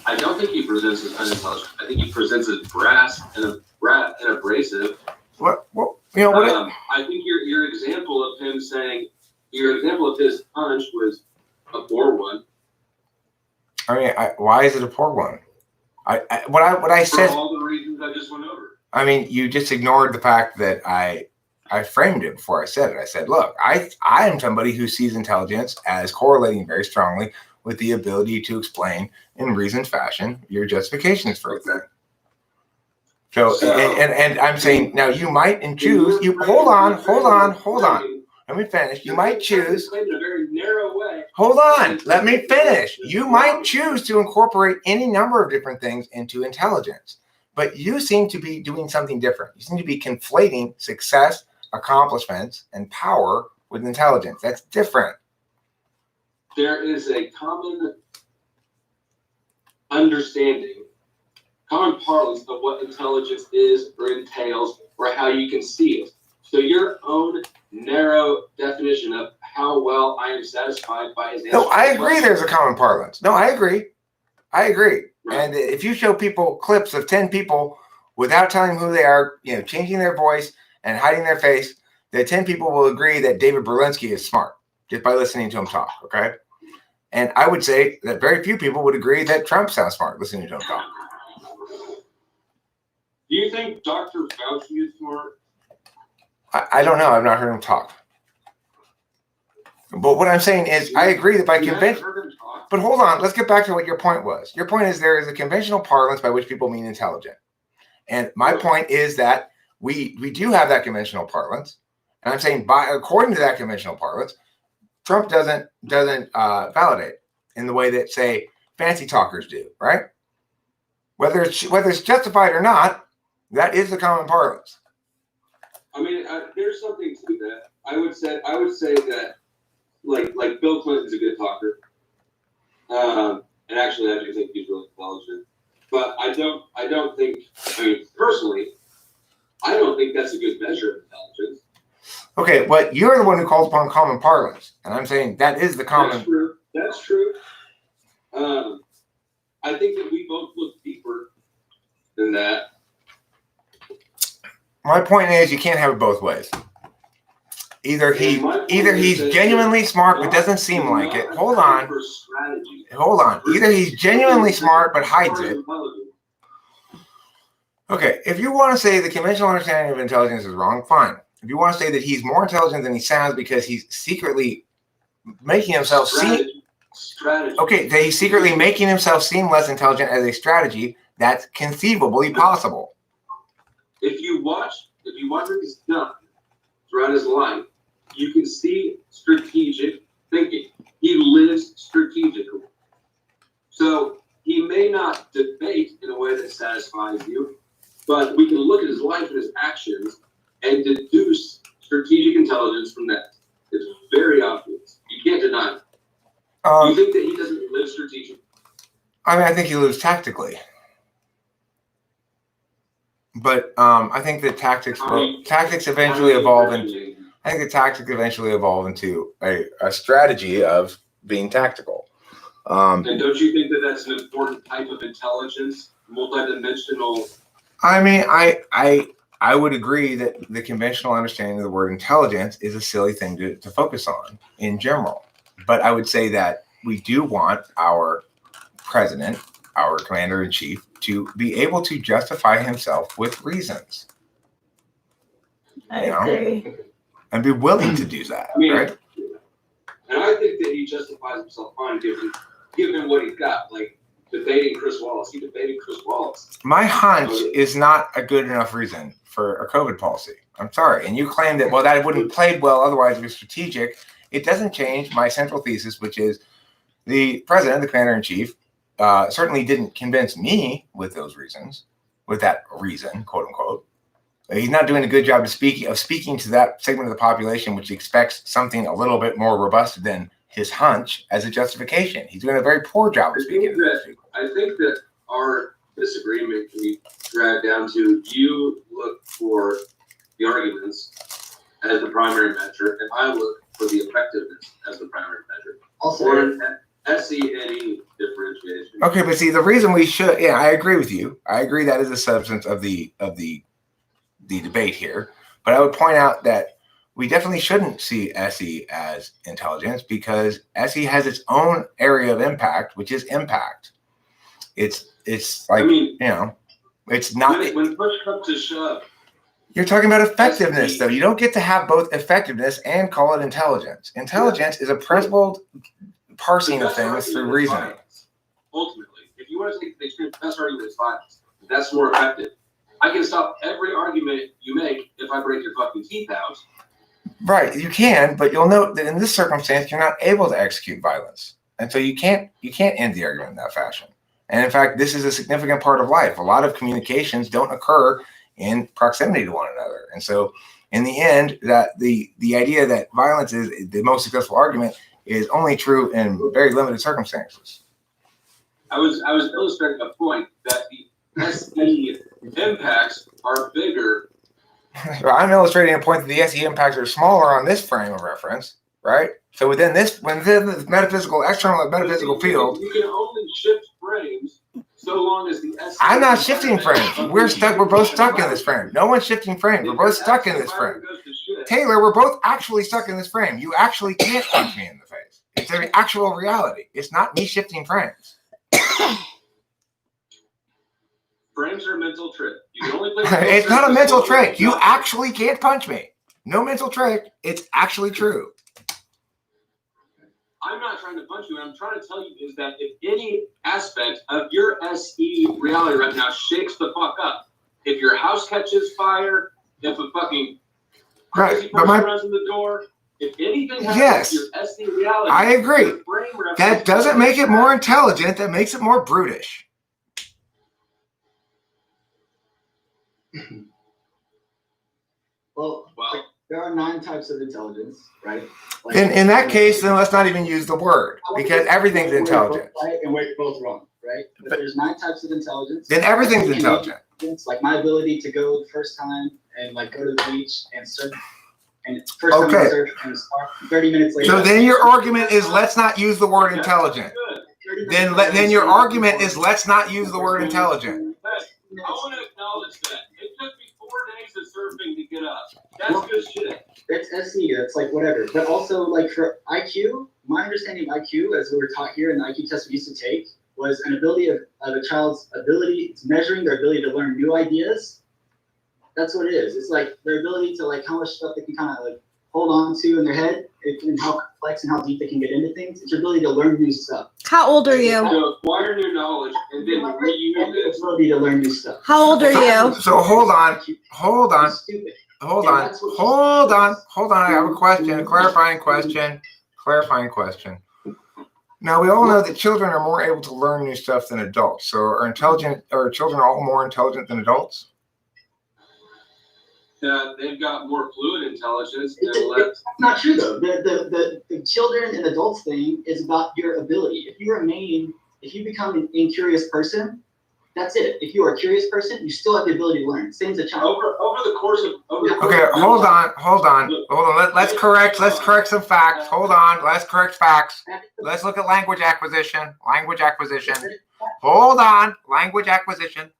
I don't think he presents as unintelligent. I think he presents as brass and abrasive. What you know? I think your example of him saying, your example of his punch was a poor one. I mean, why is it a poor one? What I said. For all the reasons I just went over. I mean, you just ignored the fact that I framed it before I said it. I said, look, I am somebody who sees intelligence as correlating very strongly with the ability to explain in reasoned fashion your justifications for a thing. So and I'm saying now you might and choose. You hold on. Let me finish. You might choose. In a very narrow way. Hold on. Let me finish. You might choose to incorporate any number of different things into intelligence, but you seem to be doing something different. You seem to be conflating success, accomplishments, and power with intelligence. That's different. There is a common understanding, common parlance of what intelligence is or entails or how you can see it. So your own narrow definition of how well I am satisfied by his answer. No, I agree there's a common parlance. No, I agree. Right. And if you show people clips of 10 people without telling them who they are, changing their voice and hiding their face, the 10 people will agree that David Berlinski is smart just by listening to him talk, okay? And I would say that very few people would agree that Trump sounds smart listening to him talk. Do you think Dr. Fauci is smart? I don't know. I've not heard him talk. But what I'm saying is I agree that by convention. But hold on. Let's get back to what your point was. Your point is there is a conventional parlance by which people mean intelligent. And my point is that we do have that conventional parlance. And I'm saying according to that conventional parlance, Trump doesn't validate in the way that, say, fancy talkers do, right? Whether it's justified or not, that is the common parlance. I mean, there's something to that. would say that like Bill Clinton's a good talker. And actually, I do think he's really intelligent. But I don't think. I mean, personally, I don't think that's a good measure of intelligence. Okay, but you're the one who calls upon common parlance, and I'm saying that is the common. That's true. That's true. I think that we both look deeper than that. My point is, you can't have it both ways. Either he's genuinely smart but doesn't seem like it. Hold on. Either he's genuinely smart but hides it. Okay, if you want to say the conventional understanding of intelligence is wrong, fine. If you want to say that he's more intelligent than he sounds because he's secretly making himself seem okay, that he's secretly making himself seem less intelligent as a strategy, that's conceivably possible. If you watch what he's done throughout his life, you can see strategic thinking. He lives strategically. So he may not debate in a way that satisfies you, but we can look at his life and his actions and deduce strategic intelligence from that. It's very obvious. You can't deny it. You think that he doesn't live strategically? I mean, I think he lives tactically. But I think that tactics eventually evolve into. I think the tactics eventually evolve into a strategy of being tactical. And don't you think that that's an important type of intelligence, multidimensional? I mean, I would agree that the conventional understanding of the word intelligence is a silly thing to focus on in general. But I would say that we do want our president, our commander-in-chief, to be able to justify himself with reasons. I agree. And be willing to do that, right? And I think that he justifies himself fine given what he's got, like debating Chris Wallace. He debated Chris Wallace. My hunch is not a good enough reason for a COVID policy. I'm sorry. And you claim that, well, that wouldn't have played well, otherwise it was strategic. It doesn't change my central thesis, which is the president, the commander-in-chief, certainly didn't convince me with those reasons, with that reason, quote unquote. He's not doing a good job of speaking to that segment of the population which expects something a little bit more robust than his hunch as a justification. He's doing a very poor job of speaking to those people. I think that our disagreement can be dragged down to you look for the arguments as the primary measure, and I look for the effectiveness as the primary measure. Or an SENE differentiation. Okay, but see, the reason we should, I agree with you. I agree that is the substance of the debate here. But I would point out that we definitely shouldn't see SE as intelligence because SE has its own area of impact, which is impact. It's like, it's not. When push comes to shove. You're talking about effectiveness, though. You don't get to have both effectiveness and call it intelligence. Intelligence is a principled parsing of things through reasoning. Ultimately, if you want to take the extreme, best argument is violence. That's more effective. I can stop every argument you make if I break your fucking teeth out. Right, you can, but you'll note that in this circumstance, you're not able to execute violence. And so you can't end the argument in that fashion. And in fact, this is a significant part of life. A lot of communications don't occur in proximity to one another. And so in the end, that the idea that violence is the most successful argument is only true in very limited circumstances. I was illustrating a point that the SE impacts are bigger. I'm illustrating a point that the SE impacts are smaller on this frame of reference, right? So within this metaphysical, external metaphysical field, you can only shift frames so long as the SE. I'm not shifting frames. We're both stuck in this frame. No one's shifting frames. We're both stuck in this frame. Taylor, we're both actually stuck in this frame. You actually can't punch me in the face. It's an actual reality. It's not me shifting frames. Frames are a mental trick. You can only play it's not a mental trick. You actually can't punch me. No mental trick. It's actually true. I'm not trying to punch you. What I'm trying to tell you is that if any aspect of your SE reality right now shakes the fuck up, if your house catches fire, if a fucking crazy person runs in the door, if anything happens to your SE reality, I agree. That doesn't make it more intelligent. That makes it more brutish. Well, there are 9 types of intelligence, right? Like, In that case, then let's not even use the word because everything's intelligent. Right, and we're both wrong, right? But there's 9 types of intelligence. Then everything's intelligent. It's like my ability to go the first time and like go to the beach and surf, and first time Okay. I surf and start 30 minutes later. So then your argument is let's not use the word intelligent. Good. 30 minutes Then later, your I'm argument surfing is let's not use the word intelligent. Hey, I want to acknowledge that. It took me 4 days of surfing to get up. That's good shit. It's SE, that's like whatever. But also like for IQ, my understanding of IQ, as we were taught here in the IQ test we used to take, was an ability of a child's ability, it's measuring their ability to learn new ideas. That's what it is. It's like their ability to like how much stuff they can kind of like hold on to in their head and how complex and how deep they can get into things. It's your ability to learn new stuff. How old are you? To acquire new knowledge and then reuse And the it. ability to learn new stuff. How old are you? So hold on. Stupid. Hold Yeah, on. that's what- Hold on. I have a question, a clarifying question. Now we all know that children are more able to learn new stuff than adults. So are children all more intelligent than adults? They've got more fluid intelligence. It's not true though. The children and adults thing is about your ability. If you become an incurious person, that's it. If you are a curious person, you still have the ability to learn. Same as a child. Over the course of Okay, hold on. Let's correct some facts. Hold on. Let's correct facts. Let's look at language acquisition. Hold on. Language acquisition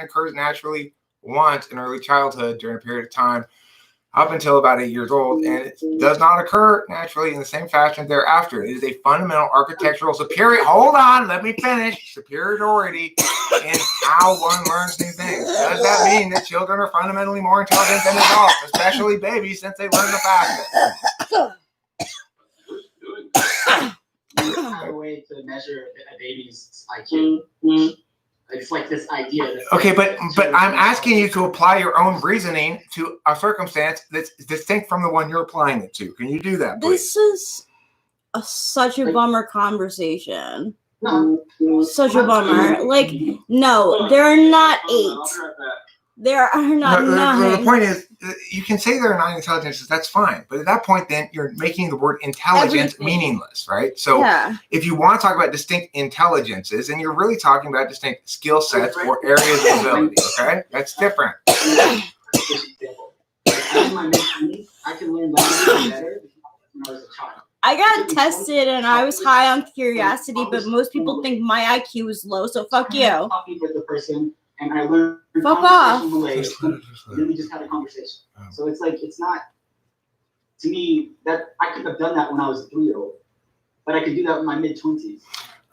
occurs naturally once in early childhood during a period of time up until about 8 years old, and it does not occur naturally in the same fashion thereafter. It is a fundamental architectural hold on, let me finish. Superiority in how one learns new things. Does that mean that children are fundamentally more intelligent than adults, especially babies, since they learn the fastest? There's no way to measure a baby's IQ. It's like this idea that Okay, but I'm asking you to apply your own reasoning to a circumstance that's distinct from the one you're applying it to. Can you do that, please? This is such a bummer conversation. No. Such a bummer. Like, no, there are not 8. There are not The 9. point is, you can say there are 9 intelligences. That's fine, but at that point, then you're making the word intelligence Everything. meaningless, right? So, Yeah. if you want to talk about distinct intelligences, then you're really talking about distinct skill sets or areas of ability. Okay, that's different. I'm in my mid-20s. I can learn language better when I was a child. I got tested and I was high on curiosity, but most people think my IQ is low, so fuck you. Talking with the person, and I learned Fuck off. conversational Malay, and then we just had a conversation. So it's like it's not to me that I could have done that when I was a 3-year-old, but I could do that in my mid-20s.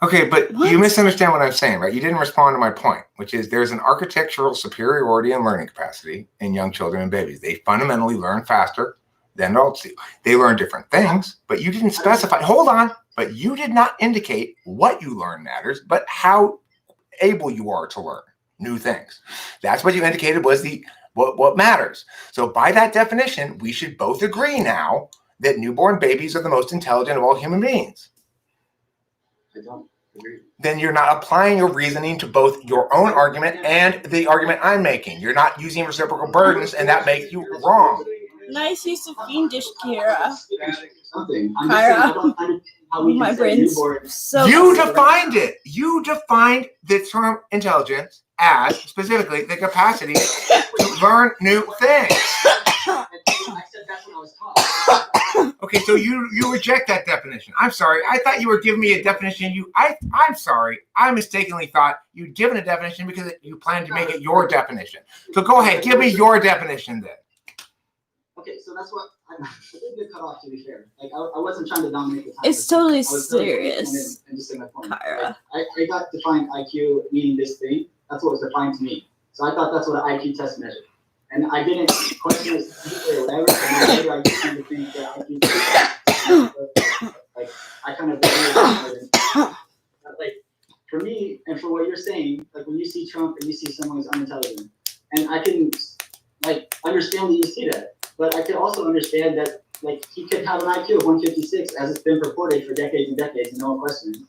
Okay, but What? you misunderstand what I'm saying, right? You didn't respond to my point, which is there's an architectural superiority in learning capacity in young children and babies. They fundamentally learn faster than adults do. They learn different things, but you didn't specify. Hold on, but you did not indicate what you learn matters, but how able you are to learn new things. That's what you indicated was what matters. So by that definition, we should both agree now that newborn babies are the most intelligent of all human beings. I don't agree. Then you're not applying your reasoning to both your own argument and the argument I'm making. You're not using reciprocal burdens, and that makes you wrong. Nice use of fiendish, Kira. Something. I'm just saying, Kyra. I don't understand how we My can say brain's newborn. so. You defined it. You defined the term intelligence as specifically the capacity to learn new things. I said that's what I was taught. Okay, so you reject that definition. I'm sorry. I thought you were giving me a definition. I'm sorry. I mistakenly thought you'd given a definition because you planned to make it your definition. So go ahead, give me your definition then. Okay, so that's what I did get cut off. To be fair, like I wasn't trying to dominate the time. It's totally I was really serious, and just saying my point. Kyra. Like, I got defined IQ meaning this thing. That's what was defined to me. So I thought that's what an IQ test measured. And I didn't question it specifically or whatever. And later I just kind of think that IQ test, like I kind of like for me and for what you're saying, like when you see Trump and you see someone who's unintelligent, and I can like understand that you see that. But I could also understand that like he could have an IQ of 156 as it's been purported for decades and decades and no one questions.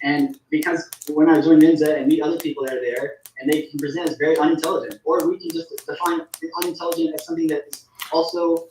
And because when I join Mensa and meet other people that are there and they can present as very unintelligent, or we can just define unintelligent as something that is also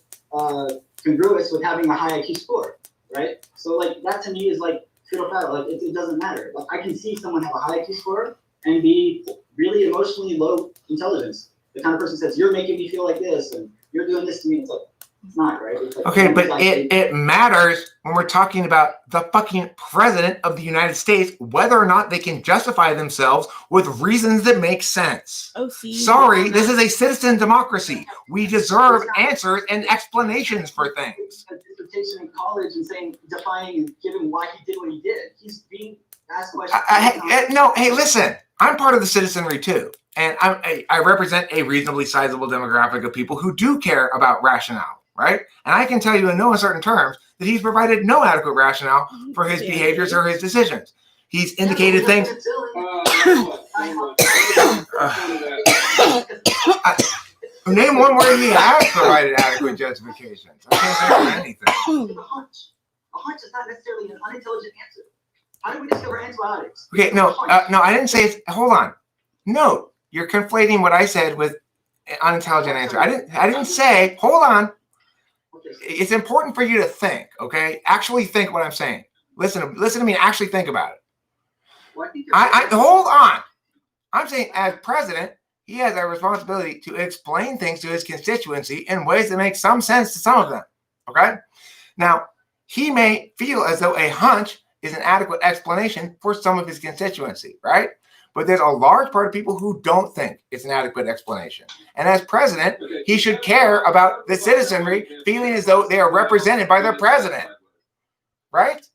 congruous with having a high IQ score, right? So like that to me is like fiddle faddle. Like it doesn't matter. Like I can see someone have a high IQ score and be really emotionally low intelligence. The kind of person says, "You're making me feel like this," and "You're doing this to me." It's like it's not right. It's like, Okay, but it matters when we're talking about the fucking president of the United States, whether or not they can justify themselves with reasons that make sense. Sorry, this is a citizen democracy. We deserve answers and explanations for things. A dissertation in college and defining and giving why he did what he did. He's being asked questions. No, hey, listen. I'm part of the citizenry too, and I represent a reasonably sizable demographic of people who do care about rationale. Right? And I can tell you in no uncertain terms that he's provided no adequate rationale for his behaviors or his decisions. He's indicated things. Name one where he has provided adequate justifications. I can't think of anything. A hunch is not necessarily an unintelligent answer. How do we discover antibiotics? Okay, no, I didn't say it's. Hold on. No, you're conflating what I said with an unintelligent answer. I didn't say. Hold on. It's important for you to think, okay? Actually think what I'm saying. Listen to me and actually think about it. Well, Hold on. I'm saying as president, he has a responsibility to explain things to his constituency in ways that make some sense to some of them, okay? Now, he may feel as though a hunch is an adequate explanation for some of his constituency, right? But there's a large part of people who don't think it's an adequate explanation. And as president, he should care about the citizenry feeling as though they are represented by their president. Right?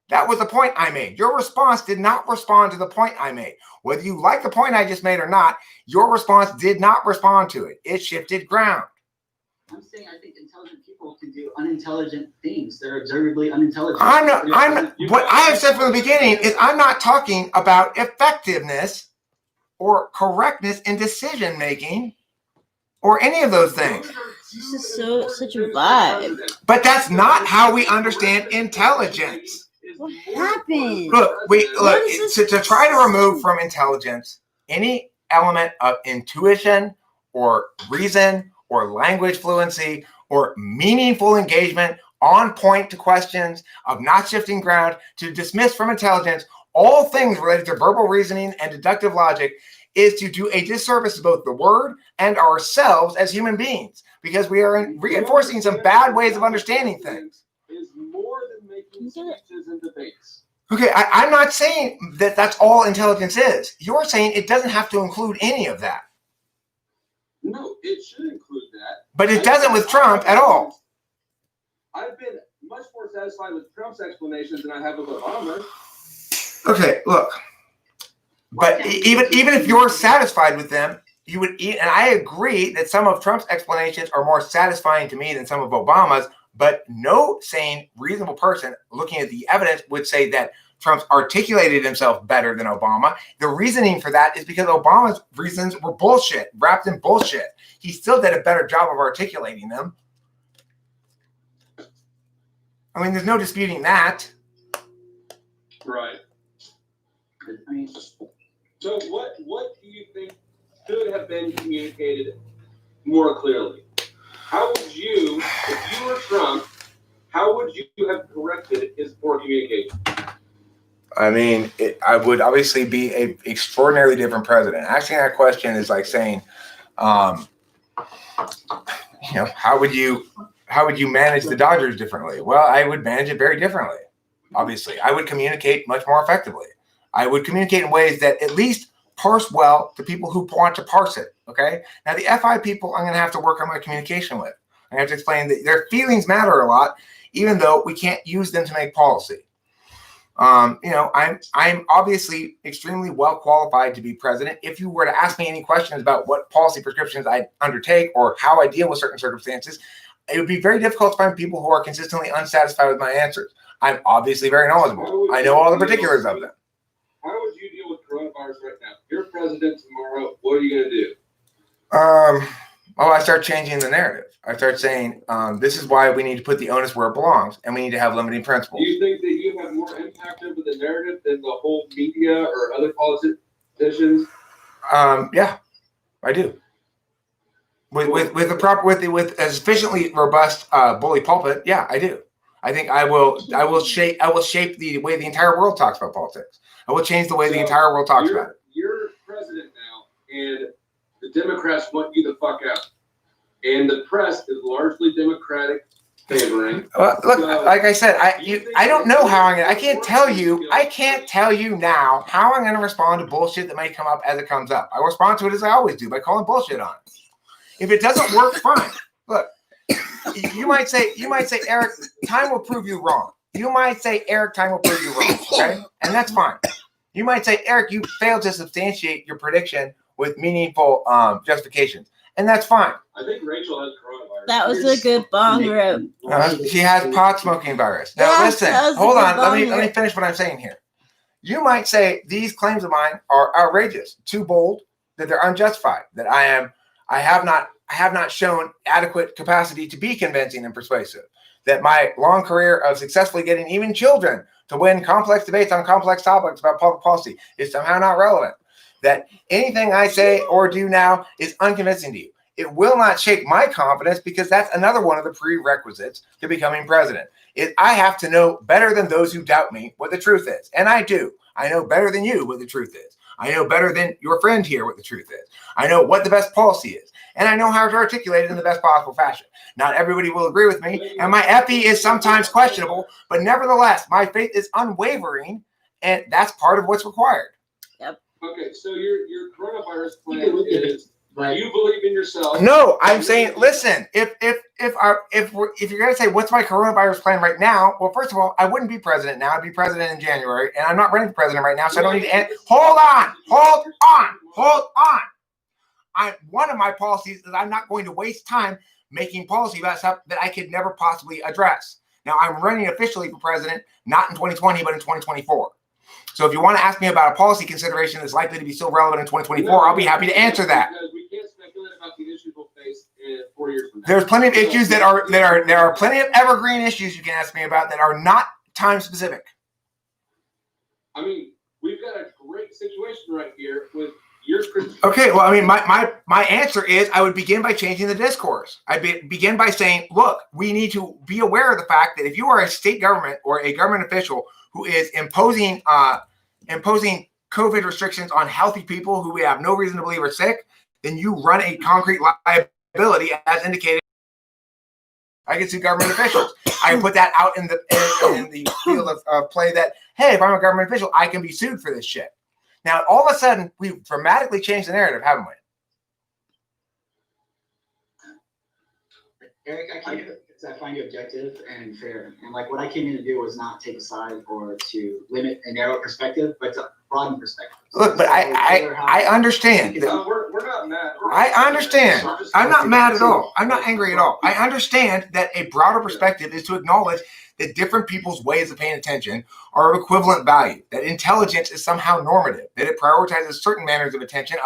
That was the point I made. Your response did not respond to the point I made. Whether you like the point I just made or not, your response did not respond to it. It shifted ground. I'm saying I think intelligent people can do unintelligent things. They're observably unintelligent. What I have said from the beginning is I'm not talking about effectiveness or correctness in decision making or any of those things. This is such a vibe. But that's not how we understand intelligence. What happened? Look, to try to remove from intelligence any element of intuition or reason or language fluency or meaningful engagement on point to questions, of not shifting ground, to dismiss from intelligence all things related to verbal reasoning and deductive logic is to do a disservice to both the word and ourselves as human beings, because we are reinforcing some bad ways of understanding things. Is more than making speeches and debates. Okay, I'm not saying that that's all intelligence is. You're saying it doesn't have to include any of that. No, it should include that. But it doesn't with Trump at all. I've been much more satisfied with Trump's explanations than I have with Obama's. Okay, look. But even if you're satisfied with them, you would eat, and I agree that some of Trump's explanations are more satisfying to me than some of Obama's, but no sane, reasonable person looking at the evidence would say that Trump's articulated himself better than Obama. The reasoning for that is because Obama's reasons were bullshit, wrapped in bullshit. He still did a better job of articulating them. I mean, there's no disputing that. Right. So what do you think should have been communicated more clearly? How would you, if you were Trump, how would you have corrected his poor communication? I mean, I would obviously be an extraordinarily different president. Asking that question is like saying, how would you manage the Dodgers differently? Well, I would manage it very differently. Obviously, I would communicate much more effectively. I would communicate in ways that at least parse well to people who want to parse it. Okay. Now, the FI people, I'm going to have to work on my communication with. I have to explain that their feelings matter a lot, even though we can't use them to make policy. I'm obviously extremely well qualified to be president. If you were to ask me any questions about what policy prescriptions I undertake or how I deal with certain circumstances, it would be very difficult to find people who are consistently unsatisfied with my answers. I'm obviously very knowledgeable. I know all the particulars of them. How would you deal with coronavirus right now? You're president tomorrow. What are you going to do? I start changing the narrative. I start saying, this is why we need to put the onus where it belongs, and we need to have limiting principles. Do you think that you have more impact over the narrative than the whole media or other politicians? Yeah, I do. with the proper with a sufficiently robust bully pulpit. Yeah, I do. I think I will shape the way the entire world talks about politics. I will change the way the entire world talks about it. You're president now, and the Democrats want you the fuck out, and the press is largely Democratic favoring. Well, look, like I said, I don't know how I can't tell you now how I'm going to respond to bullshit that might come up as it comes up. I respond to it as I always do by calling bullshit on it. If it doesn't work, fine. Look, you might say, Eric, time will prove you wrong. You might say, Eric, time will prove you wrong. Okay, and that's fine. You might say, Eric, you failed to substantiate your prediction with meaningful justifications, and that's fine. I think Rachel has coronavirus. That was a good bong rip. She has pot smoking virus. Now Yeah, listen, that was a hold good on. Let me bong rip. finish what I'm saying here. You might say these claims of mine are outrageous, too bold, that they're unjustified, that I have not shown adequate capacity to be convincing and persuasive, that my long career of successfully getting even children to win complex debates on complex topics about public policy is somehow not relevant, that anything I say or do now is unconvincing to you. It will not shake my confidence because that's another one of the prerequisites to becoming president. I have to know better than those who doubt me what the truth is. And I do. I know better than you what the truth is. I know better than your friend here what the truth is. I know what the best policy is. And I know how to articulate it in the best possible fashion. Not everybody will agree with me. And my epi is sometimes questionable. But nevertheless, my faith is unwavering. And that's part of what's required. Okay, so your coronavirus plan is you believe in yourself. No, I'm saying, listen, if you're gonna say what's my coronavirus plan right now, well, first of all, I wouldn't be president now. I'd be president in January, and I'm not running for president right now, so I don't need to. Hold on. One of my policies is I'm not going to waste time making policy about stuff that I could never possibly address. Now, I'm running officially for president, not in 2020, but in 2024. So if you want to ask me about a policy consideration that's likely to be still relevant in 2024, I'll be happy to answer that. Because we can't speculate about the issues we'll face in 4 years from now. There's plenty of issues there are plenty of evergreen issues you can ask me about that are not time specific. I mean, we've got a great situation right here with your Christian. Okay, well, I mean, my answer is I would begin by changing the discourse. Begin by saying, look, we need to be aware of the fact that if you are a state government or a government official who is imposing COVID restrictions on healthy people who we have no reason to believe are sick, then you run a concrete liability as indicated. I can sue government officials. I can put that out in the field of play that, hey, if I'm a government official, I can be sued for this shit. Now, all of a sudden, we've dramatically changed the narrative, haven't we? Eric, I find you objective and fair. And like what I came in to do was not take a side or to limit a narrow perspective, but to broaden perspective. Look, but I understand. We're not mad. I understand. I'm not mad at all. I'm not angry at all. I understand that a broader perspective is to acknowledge that different people's ways of paying attention are of equivalent value, that intelligence is somehow normative, that it prioritizes certain manners of attention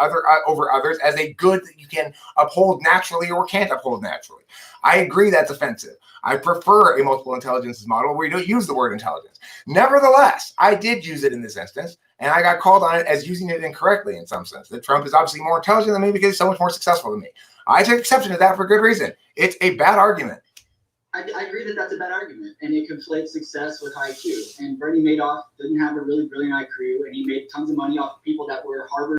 over others as a good that you can uphold naturally or can't uphold naturally. I agree that's offensive. I prefer a multiple intelligences model where you don't use the word intelligence. Nevertheless, I did use it in this instance, and I got called on it as using it incorrectly in some sense, that Trump is obviously more intelligent than me because he's so much more successful than me. I take exception to that for good reason. It's a bad argument. I agree that that's a bad argument, and it conflates success with IQ. And Bernie Madoff didn't have a really brilliant IQ, and he made tons of money off of people that were Harvard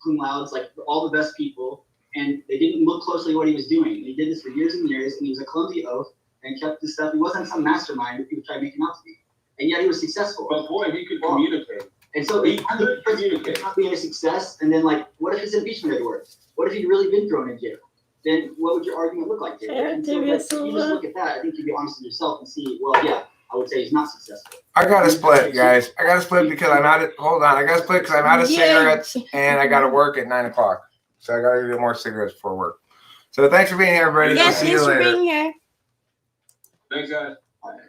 cum laudes, like all the best people, and they didn't look closely at what he was doing. And he did this for years and years, and he was a clumsy oaf and kept this stuff. He wasn't some mastermind that people tried to make him out to be, and yet he was successful. But boy, he could communicate. And so he could communicate. Not being a success, and then like, what if his impeachment had worked? What if he'd really been thrown in jail? Then what would your argument look like, David? And so, like, if you just look at that, I think you'd be honest with yourself and see, well, yeah, I would say he's not successful. I got to split, guys. I got to split because I'm out of, hold on. I got to split because I'm out of cigarettes and I got to work at 9 o'clock. So I got to get more cigarettes before work. So thanks for being here, everybody. Yes, See you thanks for later. being here. Thanks, guys. All right.